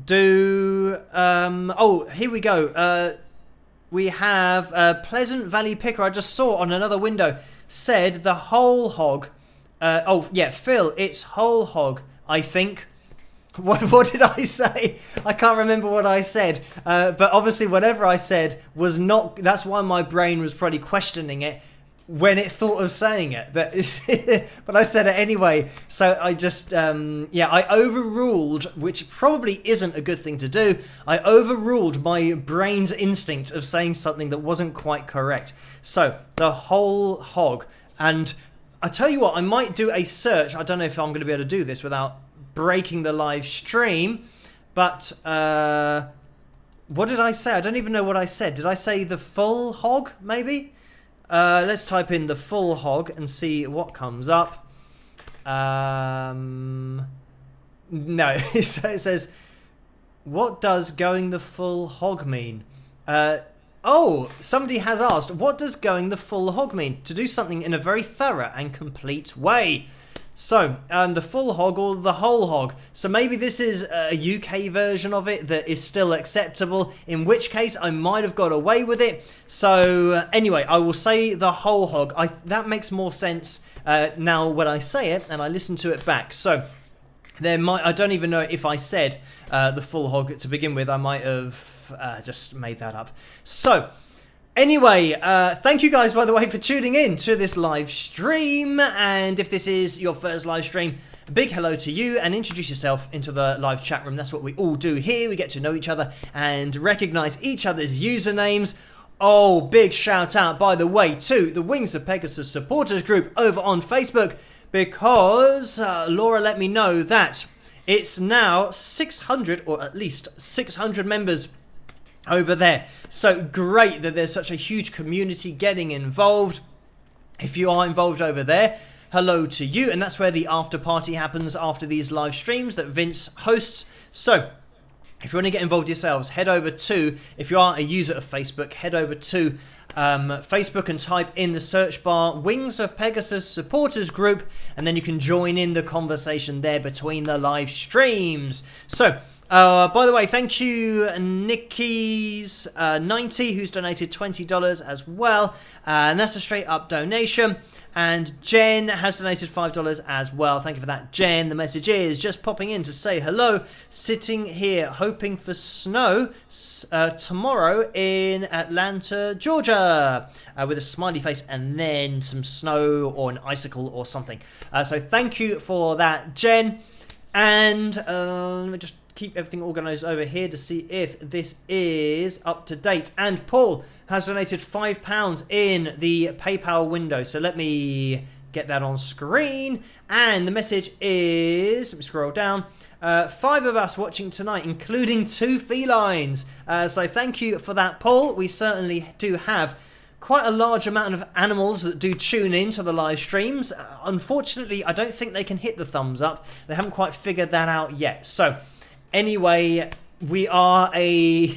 do, oh, here we go. We have Pleasant Valley Picker, I just saw on another window, said the whole hog. Oh yeah, Phil, it's whole hog, I think. What did I say? I can't remember what I said. But obviously whatever I said was not, that's why my brain was probably questioning it when it thought of saying it. But I said it anyway. So I just, yeah, I overruled, which probably isn't a good thing to do. I overruled my brain's instinct of saying something that wasn't quite correct. So the whole hog. And I tell you what, I might do a search. I don't know if I'm going to be able to do this without breaking the live stream, but what did I say? I don't even know what I said. Did I say the full hog, maybe? Let's type in the full hog and see what comes up. No, it says, what does going the full hog mean? Oh, somebody has asked, what does going the full hog mean? To do something in a very thorough and complete way. So, the full hog or the whole hog. So maybe this is a UK version of it that is still acceptable, in which case I might have got away with it. So anyway, I will say the whole hog. That makes more sense now when I say it and I listen to it back. So I don't even know if I said the full hog to begin with. I might have just made that up. So anyway, thank you guys, by the way, for tuning in to this live stream. And if this is your first live stream, a big hello to you, and introduce yourself into the live chat room. That's what we all do here. We get to know each other and recognize each other's usernames. Oh, big shout out, by the way, to the Wings of Pegasus supporters group over on Facebook, because Laura let me know that it's now 600, or at least 600 members over there. So great that there's such a huge community getting involved. If you are involved over there, hello to you, and that's where the after party happens after these live streams that Vince hosts. So if you want to get involved yourselves, head over to, if you are a user of Facebook, head over to Facebook and type in the search bar Wings of Pegasus Supporters Group, and then you can join in the conversation there between the live streams. So by the way, thank you Nikki's 90 who's donated $20 as well, and that's a straight up donation. And Jen has donated $5 as well. Thank you for that, Jen. The message is just popping in to say hello. Sitting here hoping for snow tomorrow in Atlanta, Georgia, with a smiley face and then some snow or an icicle or something. So thank you for that, Jen. And let me just keep everything organized over here to see if this is up to date. And Paul has donated £5 in the PayPal window. So let me get that on screen. And the message is, let me scroll down, 5 of us watching tonight, including 2 felines. So thank you for that, Paul. We certainly do have quite a large amount of animals that do tune in to the live streams. Unfortunately, I don't think they can hit the thumbs up. They haven't quite figured that out yet. So anyway, we are an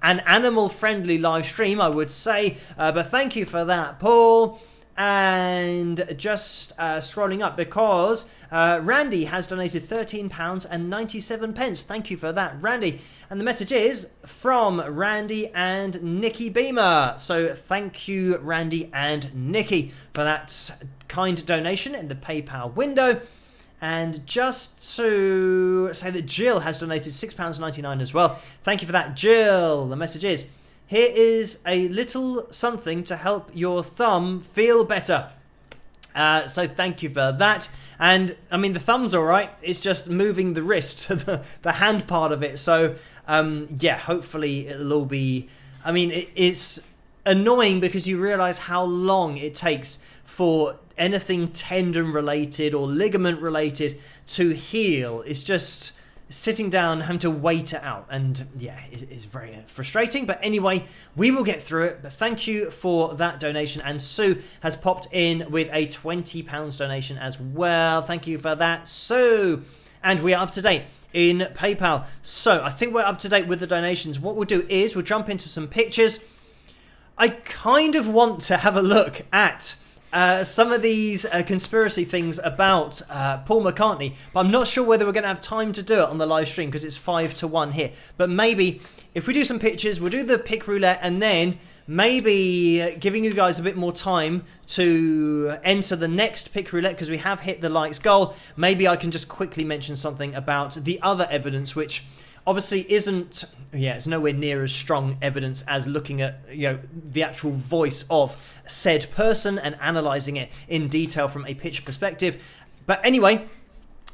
animal-friendly live stream, I would say. But thank you for that, Paul. And just scrolling up, because Randy has donated £13.97. Thank you for that, Randy. And the message is from Randy and Nikki Beamer. So thank you, Randy and Nikki, for that kind donation in the PayPal window. And just to say that Jill has donated £6.99 as well. Thank you for that, Jill. The message is, here is a little something to help your thumb feel better. So thank you for that. And I mean, the thumb's all right. It's just moving the wrist, the hand part of it. So yeah, hopefully it'll all be... I mean, it's annoying because you realize how long it takes for anything tendon related or ligament related to heal. It's just sitting down, having to wait it out, and yeah, it's very frustrating. But anyway, we will get through it. But thank you for that donation. And Sue has popped in with a £20 donation as well. Thank you for that, Sue. And we are up to date in PayPal. So I think we're up to date with the donations. What we'll do is we'll jump into some pictures. I kind of want to have a look at some of these conspiracy things about Paul McCartney, but I'm not sure whether we're going to have time to do it on the live stream because it's 5-1 here. But maybe if we do some pictures, we'll do the pick roulette, and then maybe giving you guys a bit more time to enter the next pick roulette because we have hit the likes goal. Maybe I can just quickly mention something about the other evidence, which obviously isn't, it's nowhere near as strong evidence as looking at, the actual voice of said person and analysing it in detail from a picture perspective. But anyway,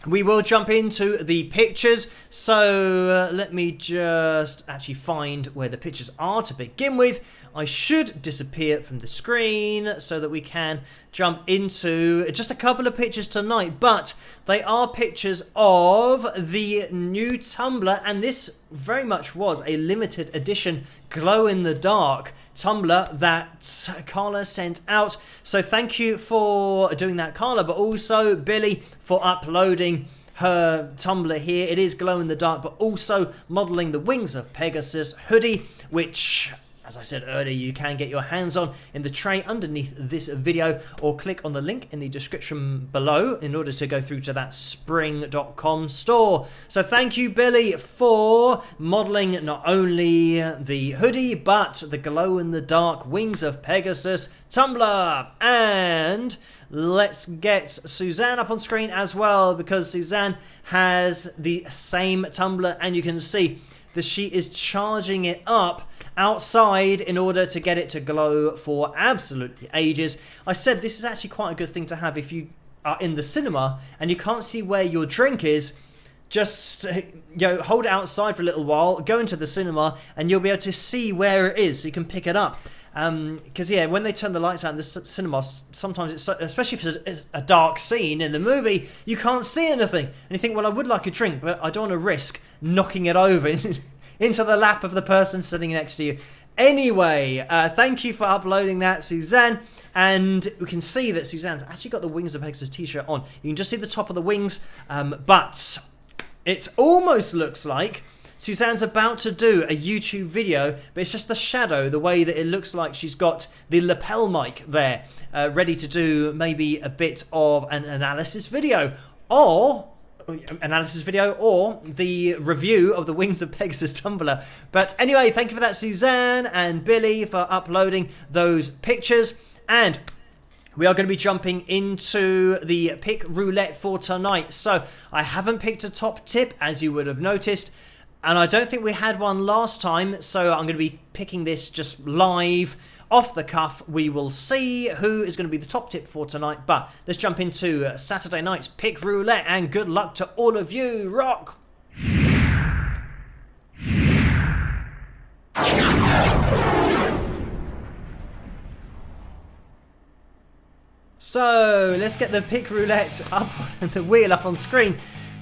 we will jump into the pictures. So let me just actually find where the pictures are to begin with. I should disappear from the screen so that we can jump into just a couple of pictures tonight, but they are pictures of the new tumbler, and this very much was a limited edition glow-in-the-dark tumbler that Carla sent out. So thank you for doing that, Carla, but also Billy for uploading her tumbler here. It is glow-in-the-dark, but also modelling the Wings of Pegasus hoodie, which, as I said earlier, you can get your hands on in the tray underneath this video, or click on the link in the description below in order to go through to that spring.com store. So thank you, Billy, for modelling not only the hoodie, but the glow-in-the-dark Wings of Pegasus tumbler. And let's get Suzanne up on screen as well, because Suzanne has the same tumbler, and you can see that she is charging it up outside in order to get it to glow for absolutely ages. I said this is actually quite a good thing to have if you are in the cinema and you can't see where your drink is. Just hold it outside for a little while, go into the cinema, and you'll be able to see where it is so you can pick it up. Because when they turn the lights out in the cinema, sometimes it's especially if it's a dark scene in the movie, you can't see anything, and you think, well, I would like a drink, but I don't want to risk knocking it over into the lap of the person sitting next to you. Anyway, thank you for uploading that, Suzanne. And we can see that Suzanne's actually got the Wings of Pegasus t-shirt on. You can just see the top of the wings, but it almost looks like Suzanne's about to do a YouTube video, but it's just the shadow, the way that it looks like she's got the lapel mic there, ready to do maybe a bit of an analysis video, or the review of the Wings of Pegasus tumbler. But anyway, thank you for that, Suzanne and Billy, for uploading those pictures. And we are going to be jumping into the pick roulette for tonight. So I haven't picked a top tip, as you would have noticed, and I don't think we had one last time, so I'm going to be picking this just live, off the cuff. We will see who is going to be the top tip for tonight, but let's jump into Saturday night's pick roulette, and good luck to all of you. Rock! So let's get the pick roulette up, the wheel up on screen.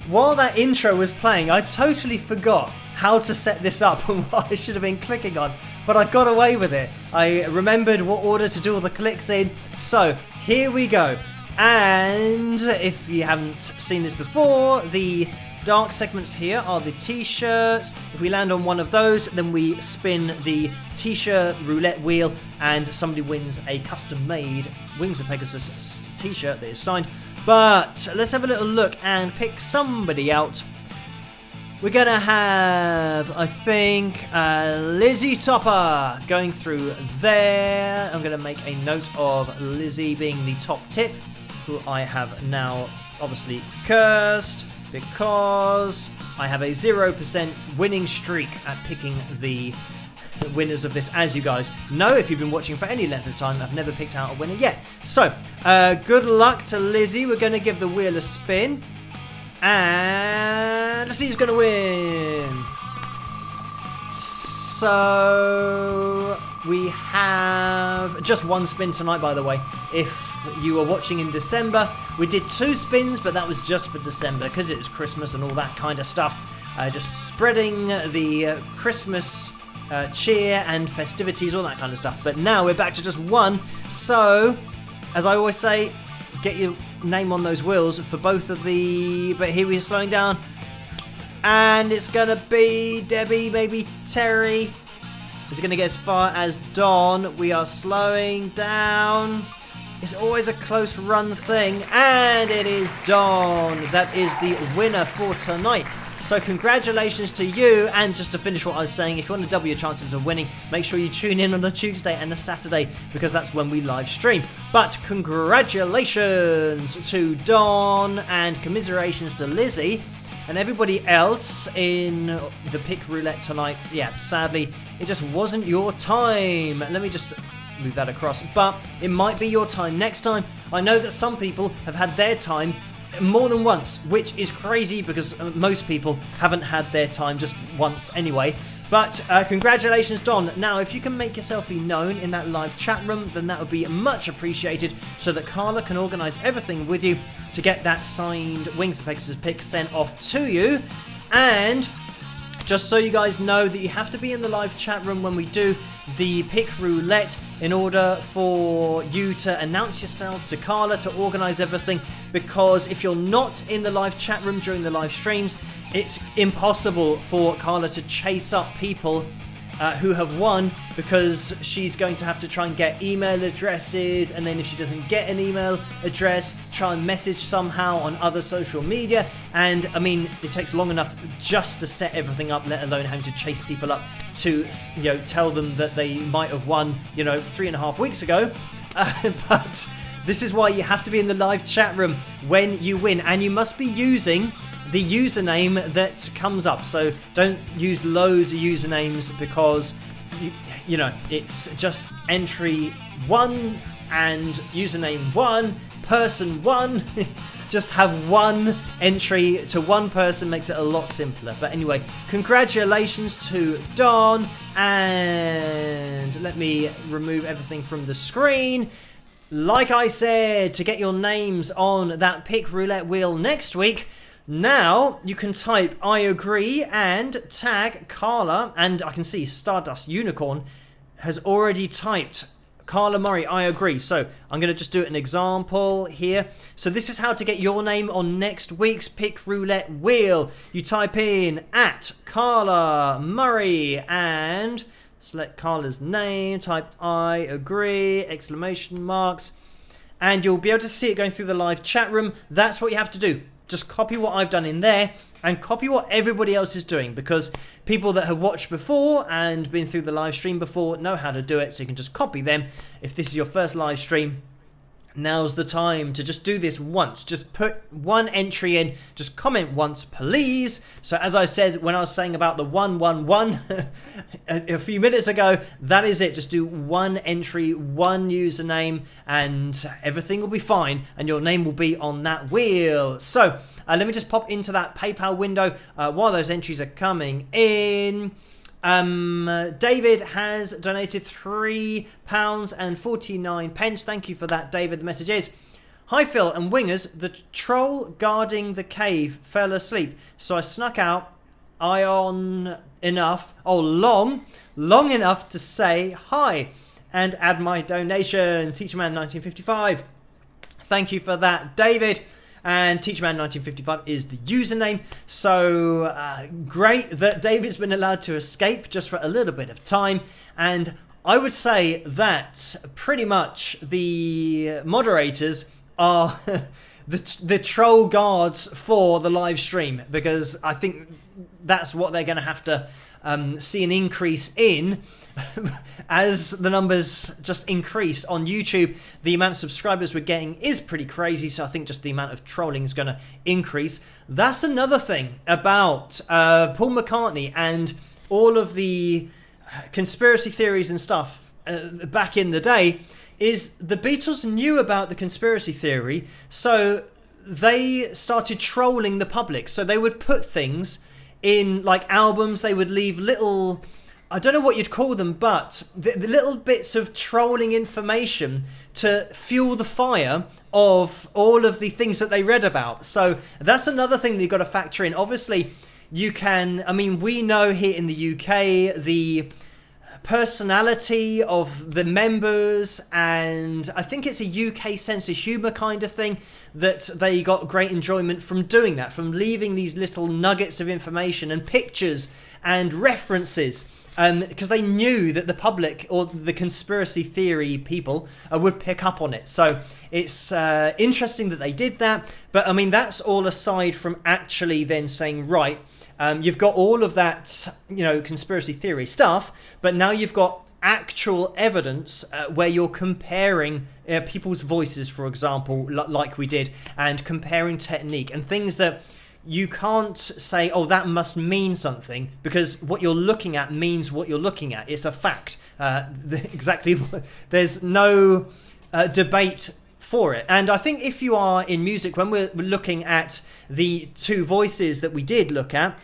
While that intro was playing, I totally forgot how to set this up and what I should have been clicking on, but I got away with it. I remembered what order to do all the clicks in. So here we go. And if you haven't seen this before, the dark segments here are the t-shirts. If we land on one of those, then we spin the t-shirt roulette wheel and somebody wins a custom-made Wings of Pegasus t-shirt that is signed. But let's have a little look and pick somebody out. We're going to have, I think, Lizzie Topper going through there. I'm going to make a note of Lizzie being the top tip, who I have now obviously cursed, because I have a 0% winning streak at picking the winners of this. As you guys know, if you've been watching for any length of time, I've never picked out a winner yet. So, good luck to Lizzie. We're going to give the wheel a spin, and let's see who's going to win. So, we have just one spin tonight, by the way. If you were watching in December, we did 2 spins, but that was just for December because it was Christmas and all that kind of stuff. Just spreading the Christmas cheer and festivities, all that kind of stuff. But now we're back to just one. So, as I always say, get your name on those wheels for both of the... But here we are slowing down. And it's going to be Debbie, maybe Terry. Is it going to get as far as Don? We are slowing down. It's always a close run thing. And it is Don. That is the winner for tonight. So congratulations to you. And just to finish what I was saying, if you want to double your chances of winning, make sure you tune in on the Tuesday and the Saturday, because that's when we live stream. But congratulations to Don, and commiserations to Lizzie and everybody else in the pick roulette tonight. Yeah, sadly, it just wasn't your time. Let me just move that across. But it might be your time next time. I know that some people have had their time more than once, which is crazy because most people haven't had their time just once anyway. But congratulations, Don. Now, if you can make yourself be known in that live chat room, then that would be much appreciated, so that Carla can organise everything with you to get that signed Wings of Pegasus pick sent off to you. And just so you guys know that you have to be in the live chat room when we do the pick roulette in order for you to announce yourself to Carla to organise everything, because if you're not in the live chat room during the live streams, it's impossible for Carla to chase up people who have won, because she's going to have to try and get email addresses, and then if she doesn't get an email address, try and message somehow on other social media. And I mean, it takes long enough just to set everything up, let alone having to chase people up to, you know, tell them that they might have won, you know, 3.5 weeks ago. But this is why you have to be in the live chat room when you win, and you must be using the username that comes up. So don't use loads of usernames, because you know, it's just entry 1 and username 1, person 1. Just have one entry to one person, makes it a lot simpler. But anyway, congratulations to Don, and let me remove everything from the screen. Like I said, to get your names on that pick roulette wheel next week, now you can type I agree and tag Carla, and I can see Stardust Unicorn has already typed Carla Murray, I agree. So I'm going to just do an example here. So this is how to get your name on next week's Pick Roulette wheel. You type in @Carla Murray and select Carla's name, type I agree, exclamation marks, and you'll be able to see it going through the live chat room. That's what you have to do. Just copy what I've done in there and copy what everybody else is doing, because people that have watched before and been through the live stream before know how to do it, so you can just copy them. If this is your first live stream, now's the time to just do this once. Just put one entry in, just comment once, please. So as I said when I was saying about the 111 a few minutes ago, that is it. Just do one entry, one username, and everything will be fine, and your name will be on that wheel. So let me just pop into that PayPal window while those entries are coming in. David has donated £3.49. Thank you for that, David. The message is: hi Phil and Wingers, the troll guarding the cave fell asleep, so I snuck out long enough to say hi and add my donation. Teacherman 1955. Thank you for that, David. And Teacherman1955 is the username. So great that David's been allowed to escape just for a little bit of time. And I would say that pretty much the moderators are the troll guards for the live stream, because I think that's what they're going to have to see an increase in. As the numbers just increase on YouTube, the amount of subscribers we're getting is pretty crazy, so I think just the amount of trolling is going to increase. That's another thing about Paul McCartney and all of the conspiracy theories and stuff back in the day, is the Beatles knew about the conspiracy theory, so they started trolling the public. So they would put things in like albums, they would leave little, I don't know what you'd call them, but the little bits of trolling information to fuel the fire of all of the things that they read about. So that's another thing that you've got to factor in. Obviously, you can, I mean, we know here in the UK the personality of the members, and I think it's a UK sense of humour kind of thing, that they got great enjoyment from doing that, from leaving these little nuggets of information and pictures and references, because they knew that the public or the conspiracy theory people would pick up on it. So it's interesting that they did that. But I mean, that's all aside from actually then saying, right, you've got all of that, you know, conspiracy theory stuff, but now you've got actual evidence where you're comparing people's voices, for example, like we did, and comparing technique and things that you can't say, oh, that must mean something, because what you're looking at means what you're looking at. It's a fact. Exactly. There's no debate for it. And I think if you are in music, when we're looking at the two voices that we did look at,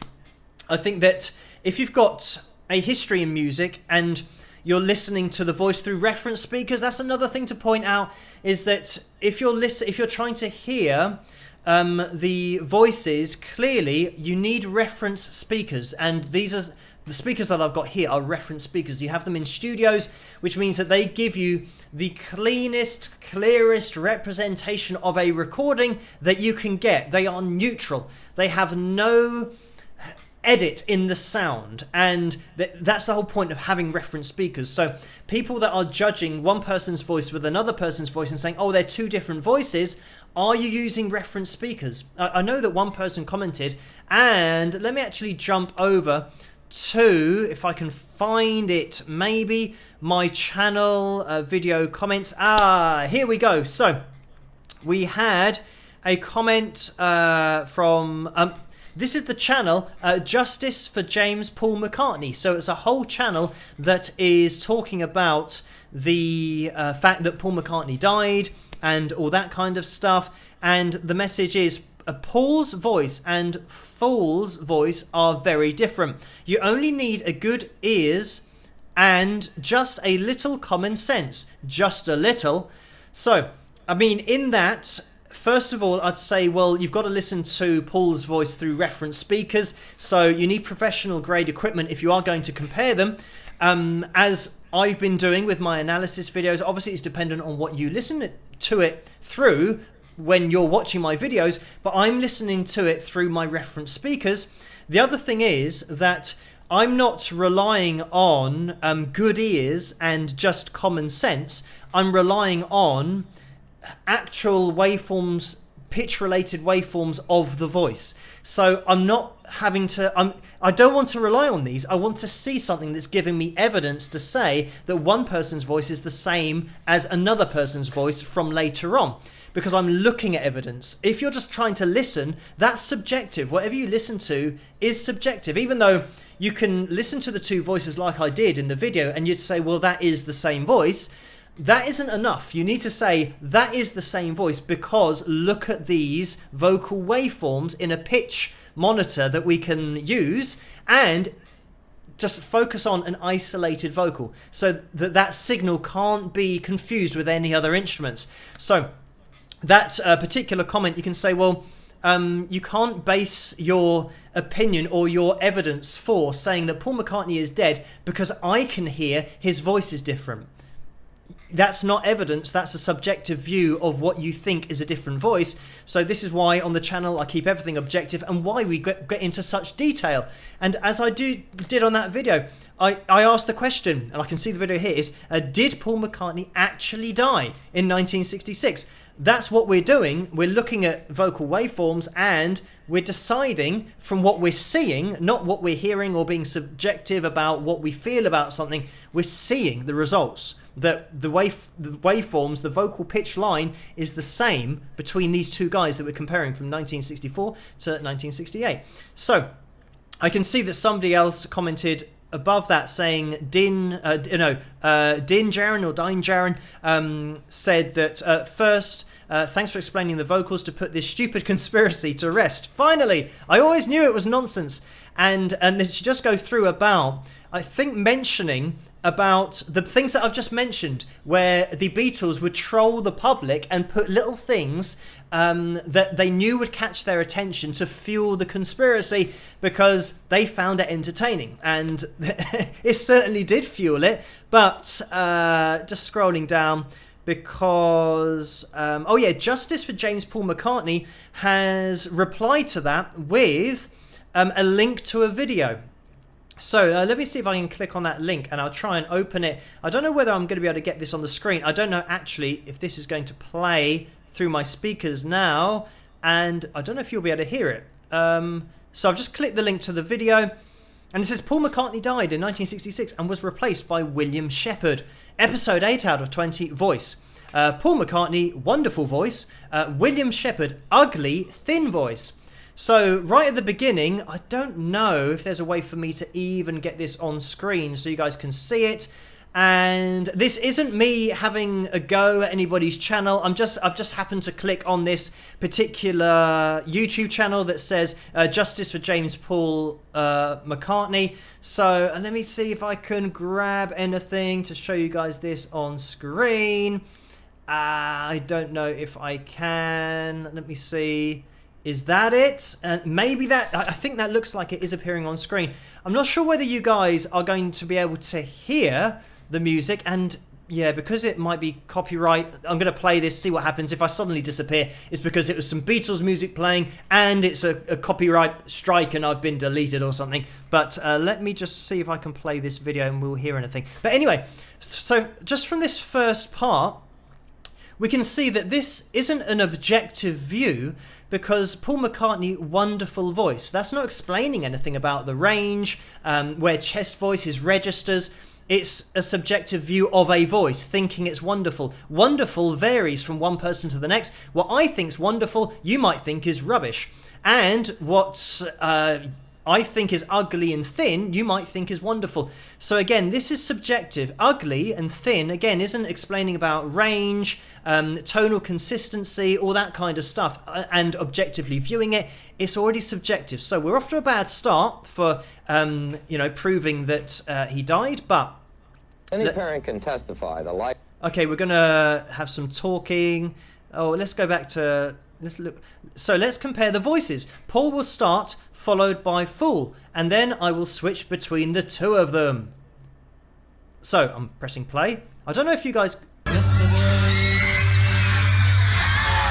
I think that if you've got a history in music and you're listening to the voice through reference speakers, that's another thing to point out, is that if you're trying to hear the voices clearly, you need reference speakers, and these are the speakers that I've got here are reference speakers. You have them in studios, which means that they give you the cleanest, clearest representation of a recording that you can get. They are neutral. They have no edit in the sound, and that's the whole point of having reference speakers. So people that are judging one person's voice with another person's voice and saying, oh, they're two different voices, are you using reference speakers? I know that one person commented, and let me actually jump over to, if I can find it, maybe my channel video comments. Here we go. So we had a comment from this is the channel Justice for James Paul McCartney. So it's a whole channel that is talking about the fact that Paul McCartney died and all that kind of stuff. And the message is, Paul's voice and Fool's voice are very different. You only need a good ears and just a little common sense. Just a little. So, I mean, in that, first of all, I'd say, well, you've got to listen to Paul's voice through reference speakers. So you need professional grade equipment if you are going to compare them. as I've been doing with my analysis videos, obviously it's dependent on what you listen to it through when you're watching my videos, but I'm listening to it through my reference speakers. The other thing is that I'm not relying on good ears and just common sense. I'm relying on actual waveforms, pitch-related waveforms of the voice. So I'm not having to, I don't want to rely on these. I want to see something that's giving me evidence to say that one person's voice is the same as another person's voice from later on, because I'm looking at evidence. If you're just trying to listen, that's subjective. Whatever you listen to is subjective, even though you can listen to the two voices like I did in the video and you'd say, well, that is the same voice. That isn't enough. You need to say that is the same voice because look at these vocal waveforms in a pitch monitor that we can use, and just focus on an isolated vocal so that that signal can't be confused with any other instruments. So that particular comment, you can say, well, you can't base your opinion or your evidence for saying that Paul McCartney is dead because I can hear his voice is different. That's not evidence, that's a subjective view of what you think is a different voice. So this is why on the channel I keep everything objective and why we get into such detail. And as I did on that video, I asked the question, and I can see the video here, is did Paul McCartney actually die in 1966? That's what we're doing. We're looking at vocal waveforms and we're deciding from what we're seeing, not what we're hearing or being subjective about what we feel about something. We're seeing the results. That the waveforms, the vocal pitch line is the same between these two guys that we're comparing from 1964 to 1968. So I can see that somebody else commented above that saying Din Jaron or Dine Jaron said that first, thanks for explaining the vocals to put this stupid conspiracy to rest. Finally, I always knew it was nonsense. And then she just go through about, I think, mentioning about the things that I've just mentioned, where the Beatles would troll the public and put little things that they knew would catch their attention to fuel the conspiracy because they found it entertaining. And it certainly did fuel it. But just scrolling down, because oh yeah, Justice for James Paul McCartney has replied to that with a link to a video. So let me see if I can click on that link and I'll try and open it. I don't know whether I'm going to be able to get this on the screen. I don't know actually if this is going to play through my speakers now, and I don't know if you'll be able to hear it. So I've just clicked the link to the video, and it says Paul McCartney died in 1966 and was replaced by William Shepherd. Episode 8 out of 20 voice. Paul McCartney, wonderful voice. William Shepherd, ugly, thin voice. So right at the beginning, I don't know if there's a way for me to even get this on screen so you guys can see it. And this isn't me having a go at anybody's channel. I've just happened to click on this particular YouTube channel that says Justice for James Paul McCartney. So let me see if I can grab anything to show you guys this on screen. I don't know if I can. Let me see. Is that it? Maybe that, I think that looks like it is appearing on screen. I'm not sure whether you guys are going to be able to hear the music, and yeah, because it might be copyright, I'm going to play this, see what happens. If I suddenly disappear, it's because it was some Beatles music playing and it's a copyright strike and I've been deleted or something. But let me just see if I can play this video and we'll hear anything. But anyway, so just from this first part, we can see that this isn't an objective view because Paul McCartney, wonderful voice. That's not explaining anything about the range, where chest voice, his registers. It's a subjective view of a voice, thinking it's wonderful. Wonderful varies from one person to the next. What I think's wonderful, you might think is rubbish. And what I think is ugly and thin, you might think is wonderful. So again, this is subjective. Ugly and thin, again, isn't explaining about range, tonal consistency, all that kind of stuff, and objectively viewing it. It's already subjective. So we're off to a bad start for, proving that he died, but... Any parent can testify the life... Okay, we're going to have some talking. Oh, let's go back to... Let's look. So let's compare the voices. Paul will start, followed by Fool, and then I will switch between the two of them. So I'm pressing play. I don't know if you guys... Yesterday,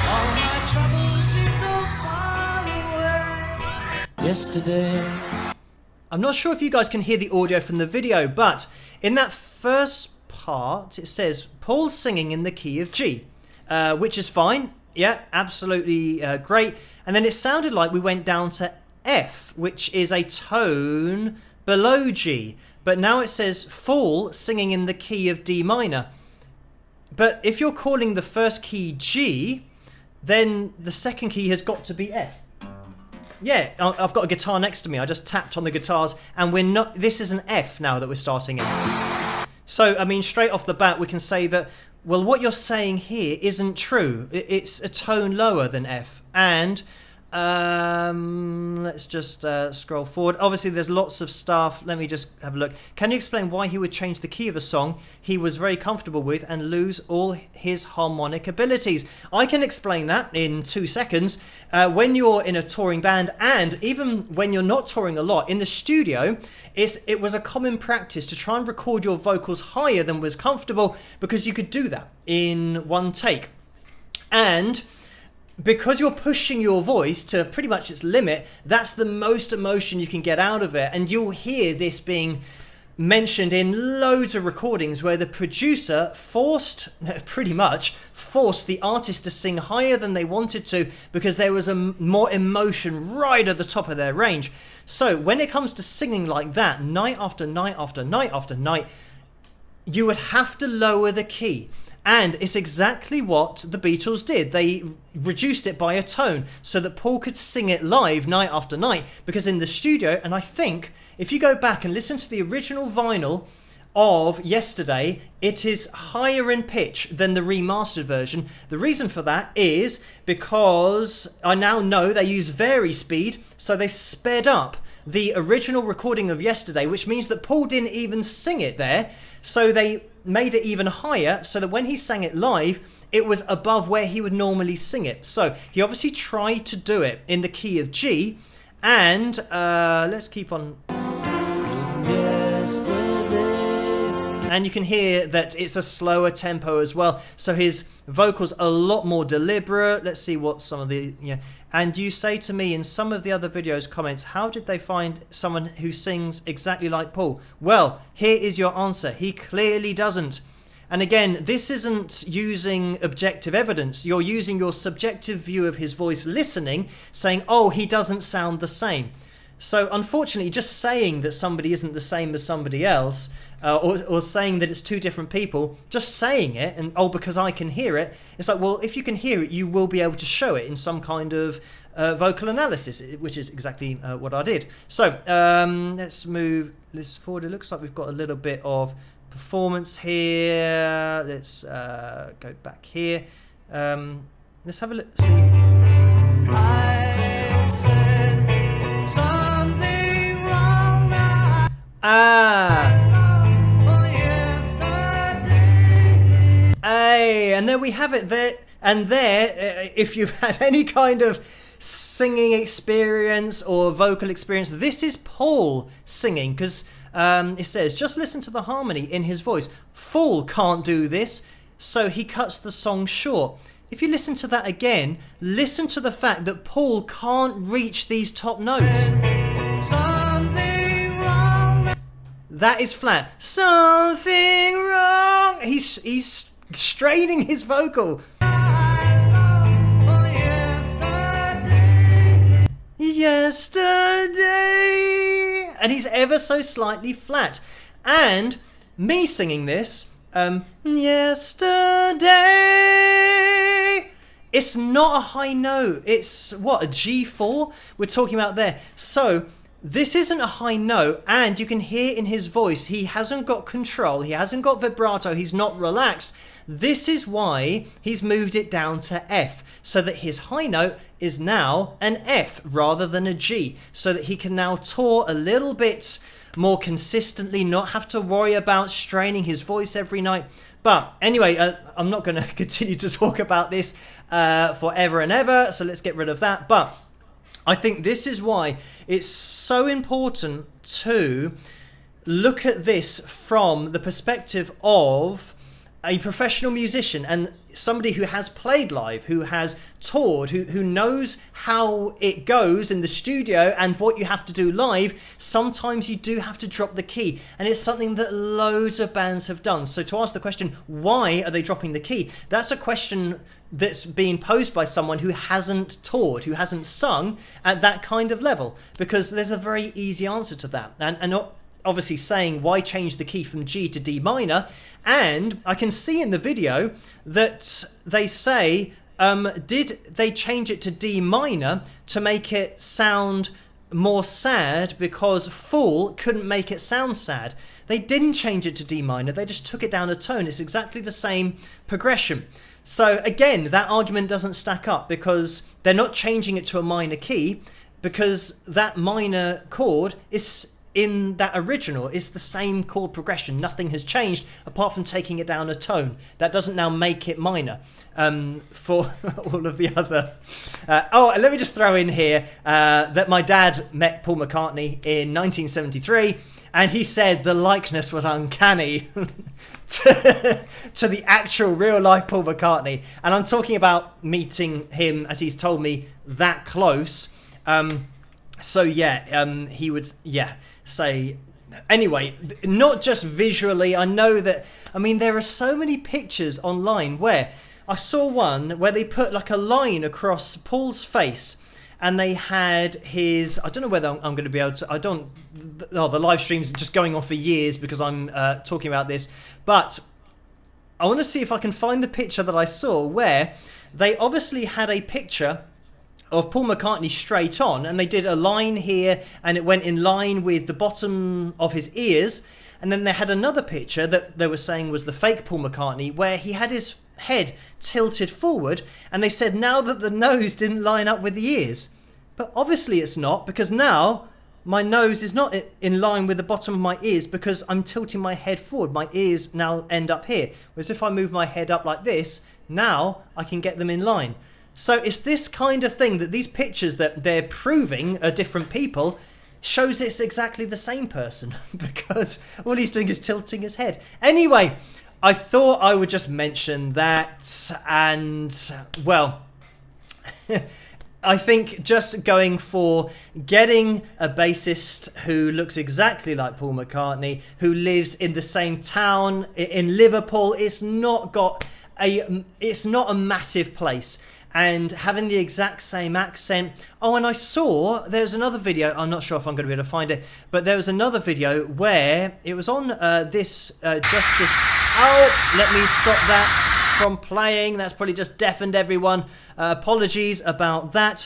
all my troubles seem so far away. Yesterday. I'm not sure if you guys can hear the audio from the video, but in that first part, it says Paul singing in the key of G, which is fine. Yeah, absolutely great. And then it sounded like we went down to F, which is a tone below G. But now it says Paul singing in the key of D minor. But if you're calling the first key G, then the second key has got to be F. Yeah, I've got a guitar next to me. I just tapped on the guitars, and we're not. This is an F now that we're starting in. So, I mean, straight off the bat, we can say that, well, what you're saying here isn't true. It's a tone lower than F. And let's just scroll forward. Obviously, there's lots of stuff. Let me just have a look. Can you explain why he would change the key of a song he was very comfortable with and lose all his harmonic abilities? I can explain that in 2 seconds. When you're in a touring band, and even when you're not touring a lot, in the studio, it was a common practice to try and record your vocals higher than was comfortable, because you could do that in one take. And because you're pushing your voice to pretty much its limit, that's the most emotion you can get out of it. And you'll hear this being mentioned in loads of recordings where the producer pretty much forced the artist to sing higher than they wanted to, because there was a more emotion right at the top of their range. So when it comes to singing like that, night after night after night after night, you would have to lower the key. And it's exactly what the Beatles did. They reduced it by a tone so that Paul could sing it live night after night. Because in the studio, and I think if you go back and listen to the original vinyl of Yesterday, it is higher in pitch than the remastered version. The reason for that is because I now know they use vari speed, so they sped up the original recording of Yesterday, which means that Paul didn't even sing it there. So they made it even higher so that when he sang it live, it was above where he would normally sing it. So he obviously tried to do it in the key of G. And let's keep on. And you can hear that it's a slower tempo as well. So his vocals are a lot more deliberate. Let's see what some of the... And you say to me in some of the other videos comments, how did they find someone who sings exactly like Paul? Well, here is your answer. He clearly doesn't. And again, this isn't using objective evidence. You're using your subjective view of his voice, listening, saying, oh, he doesn't sound the same. So unfortunately, just saying that somebody isn't the same as somebody else, or saying that it's two different people, just saying it, and because I can hear it, it's like, well, if you can hear it, you will be able to show it in some kind of vocal analysis, which is exactly what I did. So let's move this forward. It looks like we've got a little bit of performance here. Let's go back here. Let's have a look. See. I said something wrong now. Hey, and there we have it. There and there, if you've had any kind of singing experience or vocal experience, this is Paul singing, because it says, just listen to the harmony in his voice. Paul can't do this, so he cuts the song short. If you listen to that again, listen to the fact that Paul can't reach these top notes. Something wrong. That is flat. Something wrong. He's straining his vocal. Yesterday. And he's ever so slightly flat. And me singing this, yesterday, it's not a high note. It's what, a G4 we're talking about there. So this isn't a high note, and you can hear in his voice he hasn't got control, he hasn't got vibrato, he's not relaxed. This is why he's moved it down to F, so that his high note is now an F rather than a G, so that he can now tour a little bit more consistently, not have to worry about straining his voice every night. But anyway, I'm not going to continue to talk about this forever and ever, so let's get rid of that. But I think this is why it's so important to look at this from the perspective of a professional musician and somebody who has played live, who has toured, who knows how it goes in the studio and what you have to do live. Sometimes you do have to drop the key, and it's something that loads of bands have done. So to ask the question, why are they dropping the key? That's a question that's being posed by someone who hasn't toured, who hasn't sung at that kind of level, because there's a very easy answer to that. And obviously saying, why change the key from G to D minor? And I can see in the video that they say, did they change it to D minor to make it sound more sad because Fool couldn't make it sound sad? They didn't change it to D minor, they just took it down a tone. It's exactly the same progression. So again, that argument doesn't stack up, because they're not changing it to a minor key, because that minor chord is in that original. It's the same chord progression. Nothing has changed apart from taking it down a tone. That doesn't now make it minor for all of the other. Oh, let me just throw in here that my dad met Paul McCartney in 1973, and he said the likeness was uncanny to the actual real life Paul McCartney. And I'm talking about meeting him, as he's told me, that close. So yeah, he would, say, anyway, not just visually. I know that, I mean, there are so many pictures online where I saw one where they put like a line across Paul's face, and they had his, I don't know whether I'm going to be able to, the live stream's just going on for years because I'm talking about this, but I want to see if I can find the picture that I saw where they obviously had a picture of Paul McCartney straight on, and they did a line here, and it went in line with the bottom of his ears. And then they had another picture that they were saying was the fake Paul McCartney, where he had his head tilted forward, and they said now that the nose didn't line up with the ears. But obviously it's not, because now my nose is not in line with the bottom of my ears, because I'm tilting my head forward. My ears now end up here, whereas if I move my head up like this, now I can get them in line. So it's this kind of thing that these pictures that they're proving are different people shows it's exactly the same person, because all he's doing is tilting his head. Anyway, I thought I would just mention that, and well, I think just going for getting a bassist who looks exactly like Paul McCartney, who lives in the same town in Liverpool, it's not a massive place. And having the exact same accent. Oh, and I saw there's another video. I'm not sure if I'm going to be able to find it, but there was another video where it was on this Justice. Oh, let me stop that from playing. That's probably just deafened everyone. Apologies about that.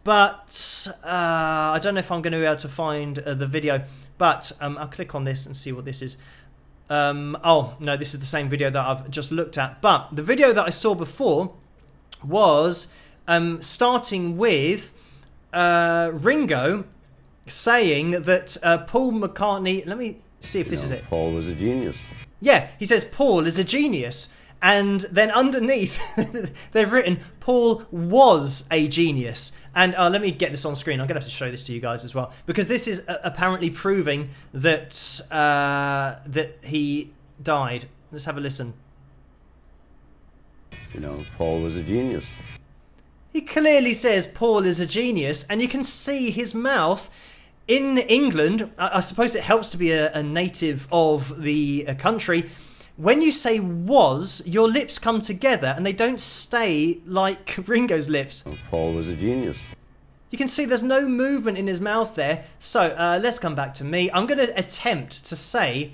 But I don't know if I'm going to be able to find the video. But I'll click on this and see what this is. Oh, no, this is the same video that I've just looked at. But the video that I saw before was starting with Ringo saying that Paul McCartney, let me see if this is it. Paul was a genius. Yeah, he says Paul is a genius, and then underneath they've written Paul was a genius. And let me get this on screen. I'm gonna have to show this to you guys as well, because this is apparently proving that that he died. Let's have a listen. Paul was a genius. He clearly says Paul is a genius, and you can see his mouth. In England, I suppose it helps to be a native of the country. When you say was, your lips come together and they don't stay like Ringo's lips. Paul was a genius. You can see there's no movement in his mouth there. So let's come back to me. I'm going to attempt to say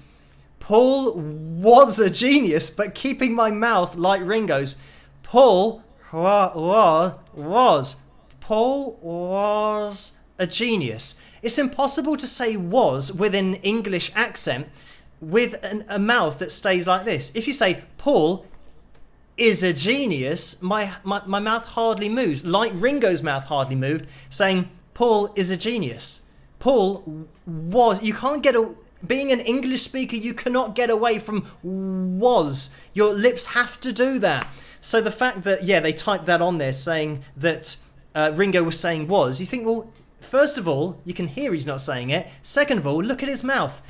Paul was a genius, but keeping my mouth like Ringo's. Paul was. Paul was a genius. It's impossible to say was with an English accent with a mouth that stays like this. If you say Paul is a genius, my mouth hardly moves, like Ringo's mouth hardly moved, saying Paul is a genius. Paul was. You can't get a. Being an English speaker, you cannot get away from was. Your lips have to do that. So the fact that, yeah, they typed that on there saying that Ringo was saying was, you think, well, first of all, you can hear he's not saying it. Second of all, look at his mouth.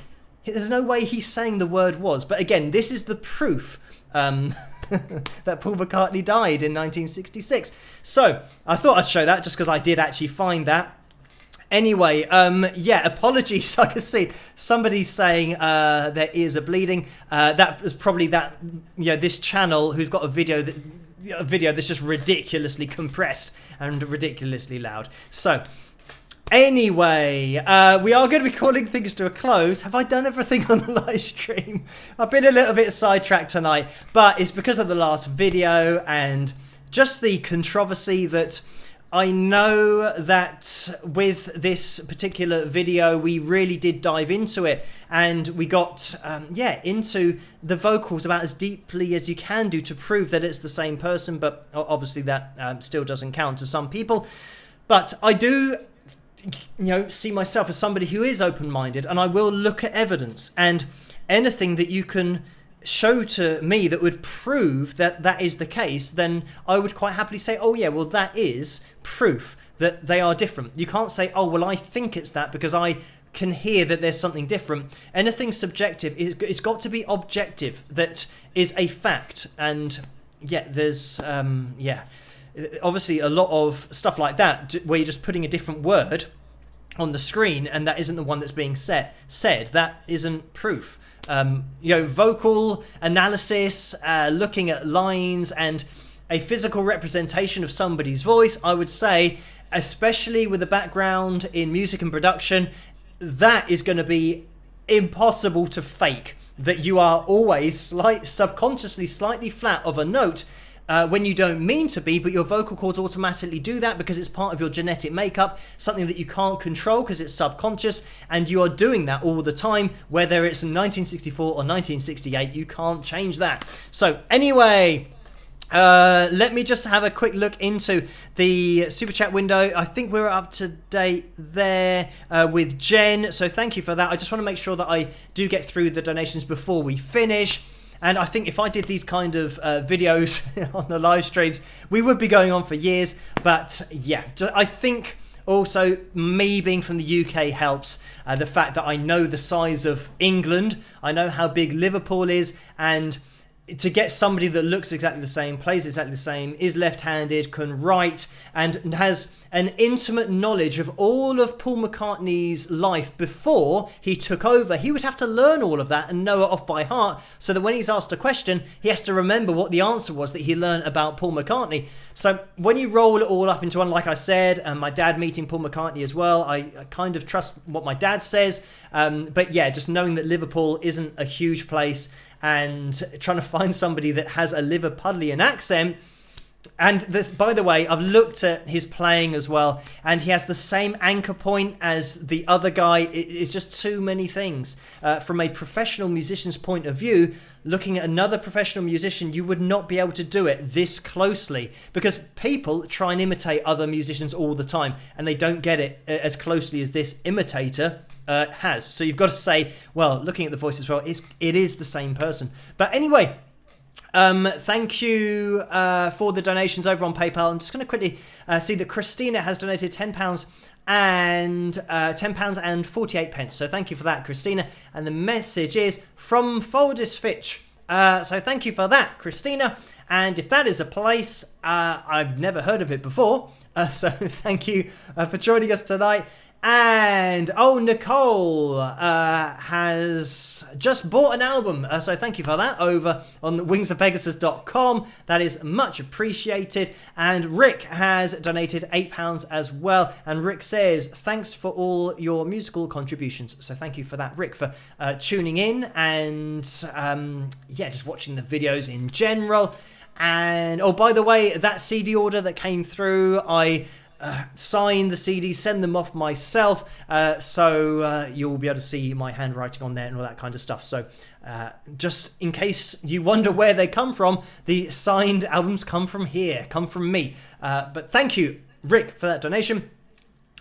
There's no way he's saying the word was. But again, this is the proof that Paul McCartney died in 1966. So I thought I'd show that just because I did actually find that. Anyway, yeah, apologies. I can see somebody saying their ears are bleeding. That was probably this channel who's got a video that's just ridiculously compressed and ridiculously loud. So anyway, we are going to be calling things to a close. Have I done everything on the live stream? I've been a little bit sidetracked tonight, but it's because of the last video and just the controversy that I know that with this particular video, we really did dive into it, and we got, into the vocals about as deeply as you can do to prove that it's the same person, but obviously that still doesn't count to some people. But I do, see myself as somebody who is open-minded, and I will look at evidence, and anything that you can show to me that would prove that that is the case, then I would quite happily say, oh yeah, well that is proof that they are different. You can't say, oh well I think it's that because I can hear that there's something different. Anything subjective, it's got to be objective, that is a fact. And yeah, there's obviously a lot of stuff like that where you're just putting a different word on the screen and that isn't the one that's being said. That isn't proof. Vocal analysis, looking at lines and a physical representation of somebody's voice, I would say, especially with a background in music and production, that is going to be impossible to fake. That you are always subconsciously slightly flat of a note when you don't mean to be, but your vocal cords automatically do that because it's part of your genetic makeup, something that you can't control because it's subconscious, and you are doing that all the time, whether it's in 1964 or 1968, you can't change that. So anyway, let me just have a quick look into the super chat window. I think we're up to date there with Jen, so thank you for that. I just want to make sure that I do get through the donations before we finish. And I think if I did these kind of videos on the live streams, we would be going on for years. But yeah, I think also me being from the UK helps. The fact that I know the size of England, I know how big Liverpool is, and to get somebody that looks exactly the same, plays exactly the same, is left-handed, can write, and has an intimate knowledge of all of Paul McCartney's life before he took over, he would have to learn all of that and know it off by heart, so that when he's asked a question, he has to remember what the answer was that he learned about Paul McCartney. So when you roll it all up into one, like I said, and my dad meeting Paul McCartney as well, I kind of trust what my dad says. But yeah, just knowing that Liverpool isn't a huge place, and trying to find somebody that has a Liverpudlian accent. And this, by the way, I've looked at his playing as well, and he has the same anchor point as the other guy. It's just too many things. From a professional musician's point of view, looking at another professional musician, you would not be able to do it this closely, because people try and imitate other musicians all the time, and they don't get it as closely as this imitator has. So you've got to say, well, looking at the voice as well, it is the same person. But anyway, thank you for the donations over on PayPal. I'm just going to quickly see that Christina has donated £10 and £10 and 48 pence. So thank you for that, Christina. And the message is from Folders Fitch. So thank you for that, Christina. And if that is a place, I've never heard of it before. So thank you for joining us tonight. And, Nicole has just bought an album. So thank you for that over on wingsofpegasus.com. That is much appreciated. And Rick has donated £8 as well. And Rick says, thanks for all your musical contributions. So thank you for that, Rick, for tuning in and, just watching the videos in general. And, by the way, that CD order that came through, I sign the CDs, send them off myself, so you'll be able to see my handwriting on there and all that kind of stuff. So just in case you wonder where they come from, the signed albums come from here, come from me. But thank you, Rick, for that donation.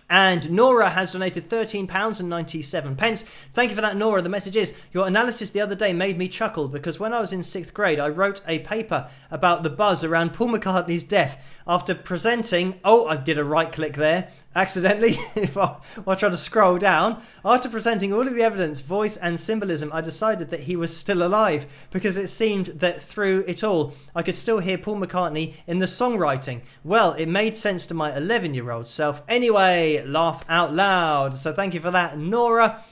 And Nora has donated £13 and 97 pence. Thank you for that, Nora. The message is, your analysis the other day made me chuckle because when I was in 6th grade, I wrote a paper about the buzz around Paul McCartney's death. After presenting, I did a right click there. accidentally, while trying to scroll down, after presenting all of the evidence, voice and symbolism, I decided that he was still alive because it seemed that through it all, I could still hear Paul McCartney in the songwriting. Well, it made sense to my 11-year-old self. Anyway, laugh out loud. So thank you for that, Nora.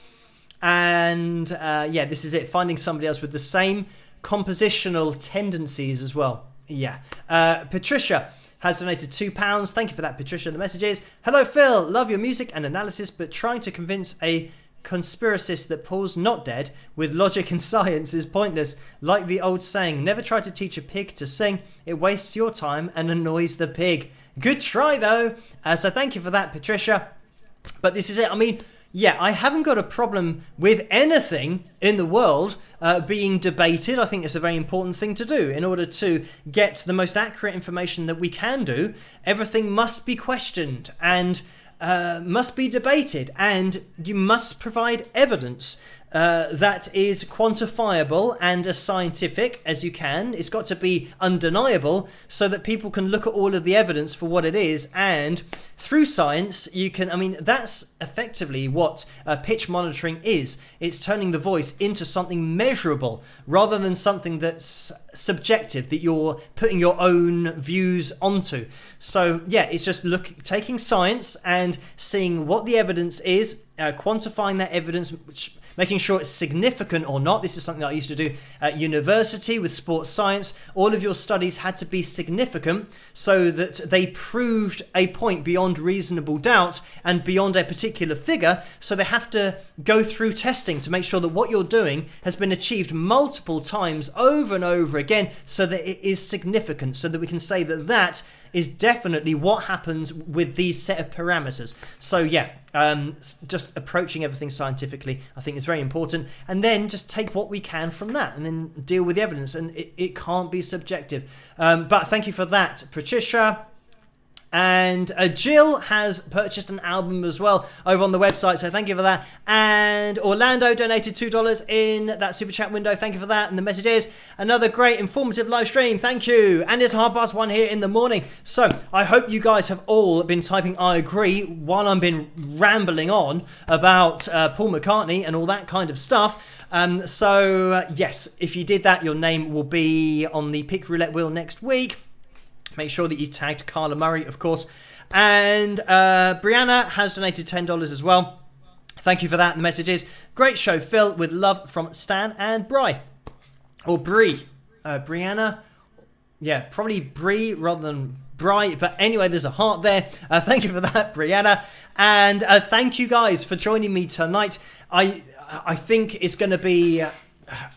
And yeah, this is it. Finding somebody else with the same compositional tendencies as well. Yeah. Patricia has donated £2. Thank you for that, Patricia. The message is, hello, Phil. Love your music and analysis, but trying to convince a conspiracist that Paul's not dead with logic and science is pointless. Like the old saying, never try to teach a pig to sing. It wastes your time and annoys the pig. Good try, though. So thank you for that, Patricia. But this is it. I mean, yeah, I haven't got a problem with anything in the world being debated. I think it's a very important thing to do. In order to get the most accurate information that we can do, everything must be questioned and must be debated, and you must provide evidence that is quantifiable and as scientific as you can. It's got to be undeniable so that people can look at all of the evidence for what it is, and through science you can, I mean, that's effectively what pitch monitoring is. It's turning the voice into something measurable rather than something that's subjective, that you're putting your own views onto. So yeah, it's just taking science and seeing what the evidence is, quantifying that evidence, making sure it's significant or not. This is something that I used to do at university with sports science. All of your studies had to be significant so that they proved a point beyond reasonable doubt and beyond a particular figure. So they have to go through testing to make sure that what you're doing has been achieved multiple times over and over again so that it is significant, so that we can say that that is definitely what happens with these set of parameters. So yeah, just approaching everything scientifically, I think is very important. And then just take what we can from that and then deal with the evidence. And it can't be subjective. But thank you for that, Patricia. And Jill has purchased an album as well over on the website, so thank you for that. And Orlando donated $2 in that super chat window. Thank you for that. And the message is, another great informative live stream. Thank you. And it's 1:30 here in the morning. So I hope you guys have all been typing I agree while I've been rambling on about Paul McCartney and all that kind of stuff. So yes, if you did that, your name will be on the pick roulette wheel next week. Make sure that you tagged Carla Murray, of course. And Brianna has donated $10 as well. Thank you for that. The message is, great show, Phil, with love from Stan and Bri. Or Brie. Brianna? Yeah, probably Brie rather than Bri. But anyway, there's a heart there. Thank you for that, Brianna. And thank you guys for joining me tonight. I think it's going to be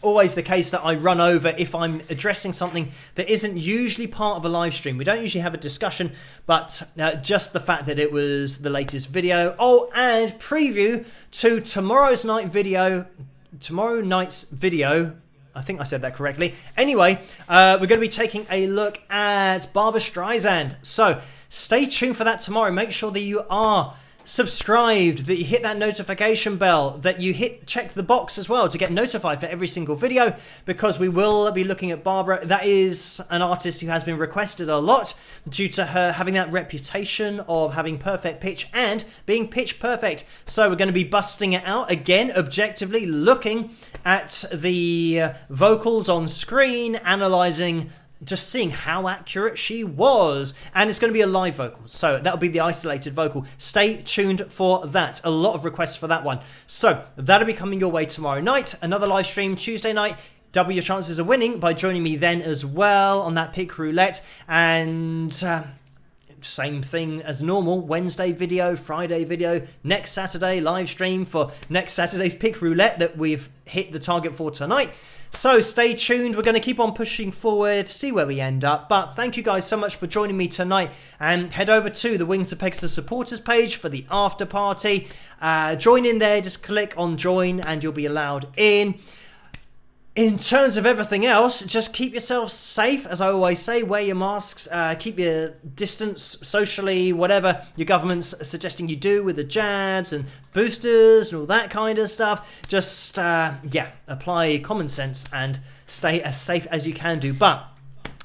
always the case that I run over if I'm addressing something that isn't usually part of a live stream. We don't usually have a discussion, but just the fact that it was the latest video. Oh, and preview to tomorrow night's video. I think I said that correctly. Anyway, we're going to be taking a look at Barbra Streisand. So stay tuned for that tomorrow. Make sure that you are subscribed, that you hit that notification bell, that you check the box as well to get notified for every single video, because we will be looking at Barbara. That is an artist who has been requested a lot due to her having that reputation of having perfect pitch and being pitch perfect. So we're going to be busting it out again, objectively looking at the vocals on screen, analysing, just seeing how accurate she was. And it's going to be a live vocal, so that'll be the isolated vocal. Stay tuned for that. A lot of requests for that one. So that'll be coming your way tomorrow night. Another live stream Tuesday night. Double your chances of winning by joining me then as well on that pick roulette. And same thing as normal, Wednesday video, Friday video, next Saturday live stream for next Saturday's pick roulette that we've hit the target for tonight. So stay tuned. We're going to keep on pushing forward, see where we end up. But thank you guys so much for joining me tonight. And head over to the Wings to Pegasus supporters page for the after party. Join in there. Just click on join and you'll be allowed in. In terms of everything else, just keep yourself safe. As I always say, wear your masks, keep your distance socially, whatever your government's suggesting you do with the jabs and boosters and all that kind of stuff. Just, apply common sense and stay as safe as you can do. But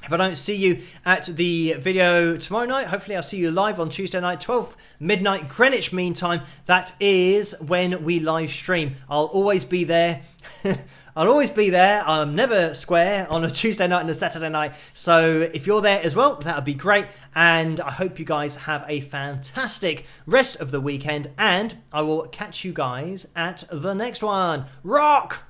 If I don't see you at the video tomorrow night, hopefully I'll see you live on Tuesday night, 12 midnight Greenwich Mean Time. That is when we live stream. I'll always be there. I'll always be there. I'm never square on a Tuesday night and a Saturday night. So if you're there as well, that would be great. And I hope you guys have a fantastic rest of the weekend. And I will catch you guys at the next one. Rock!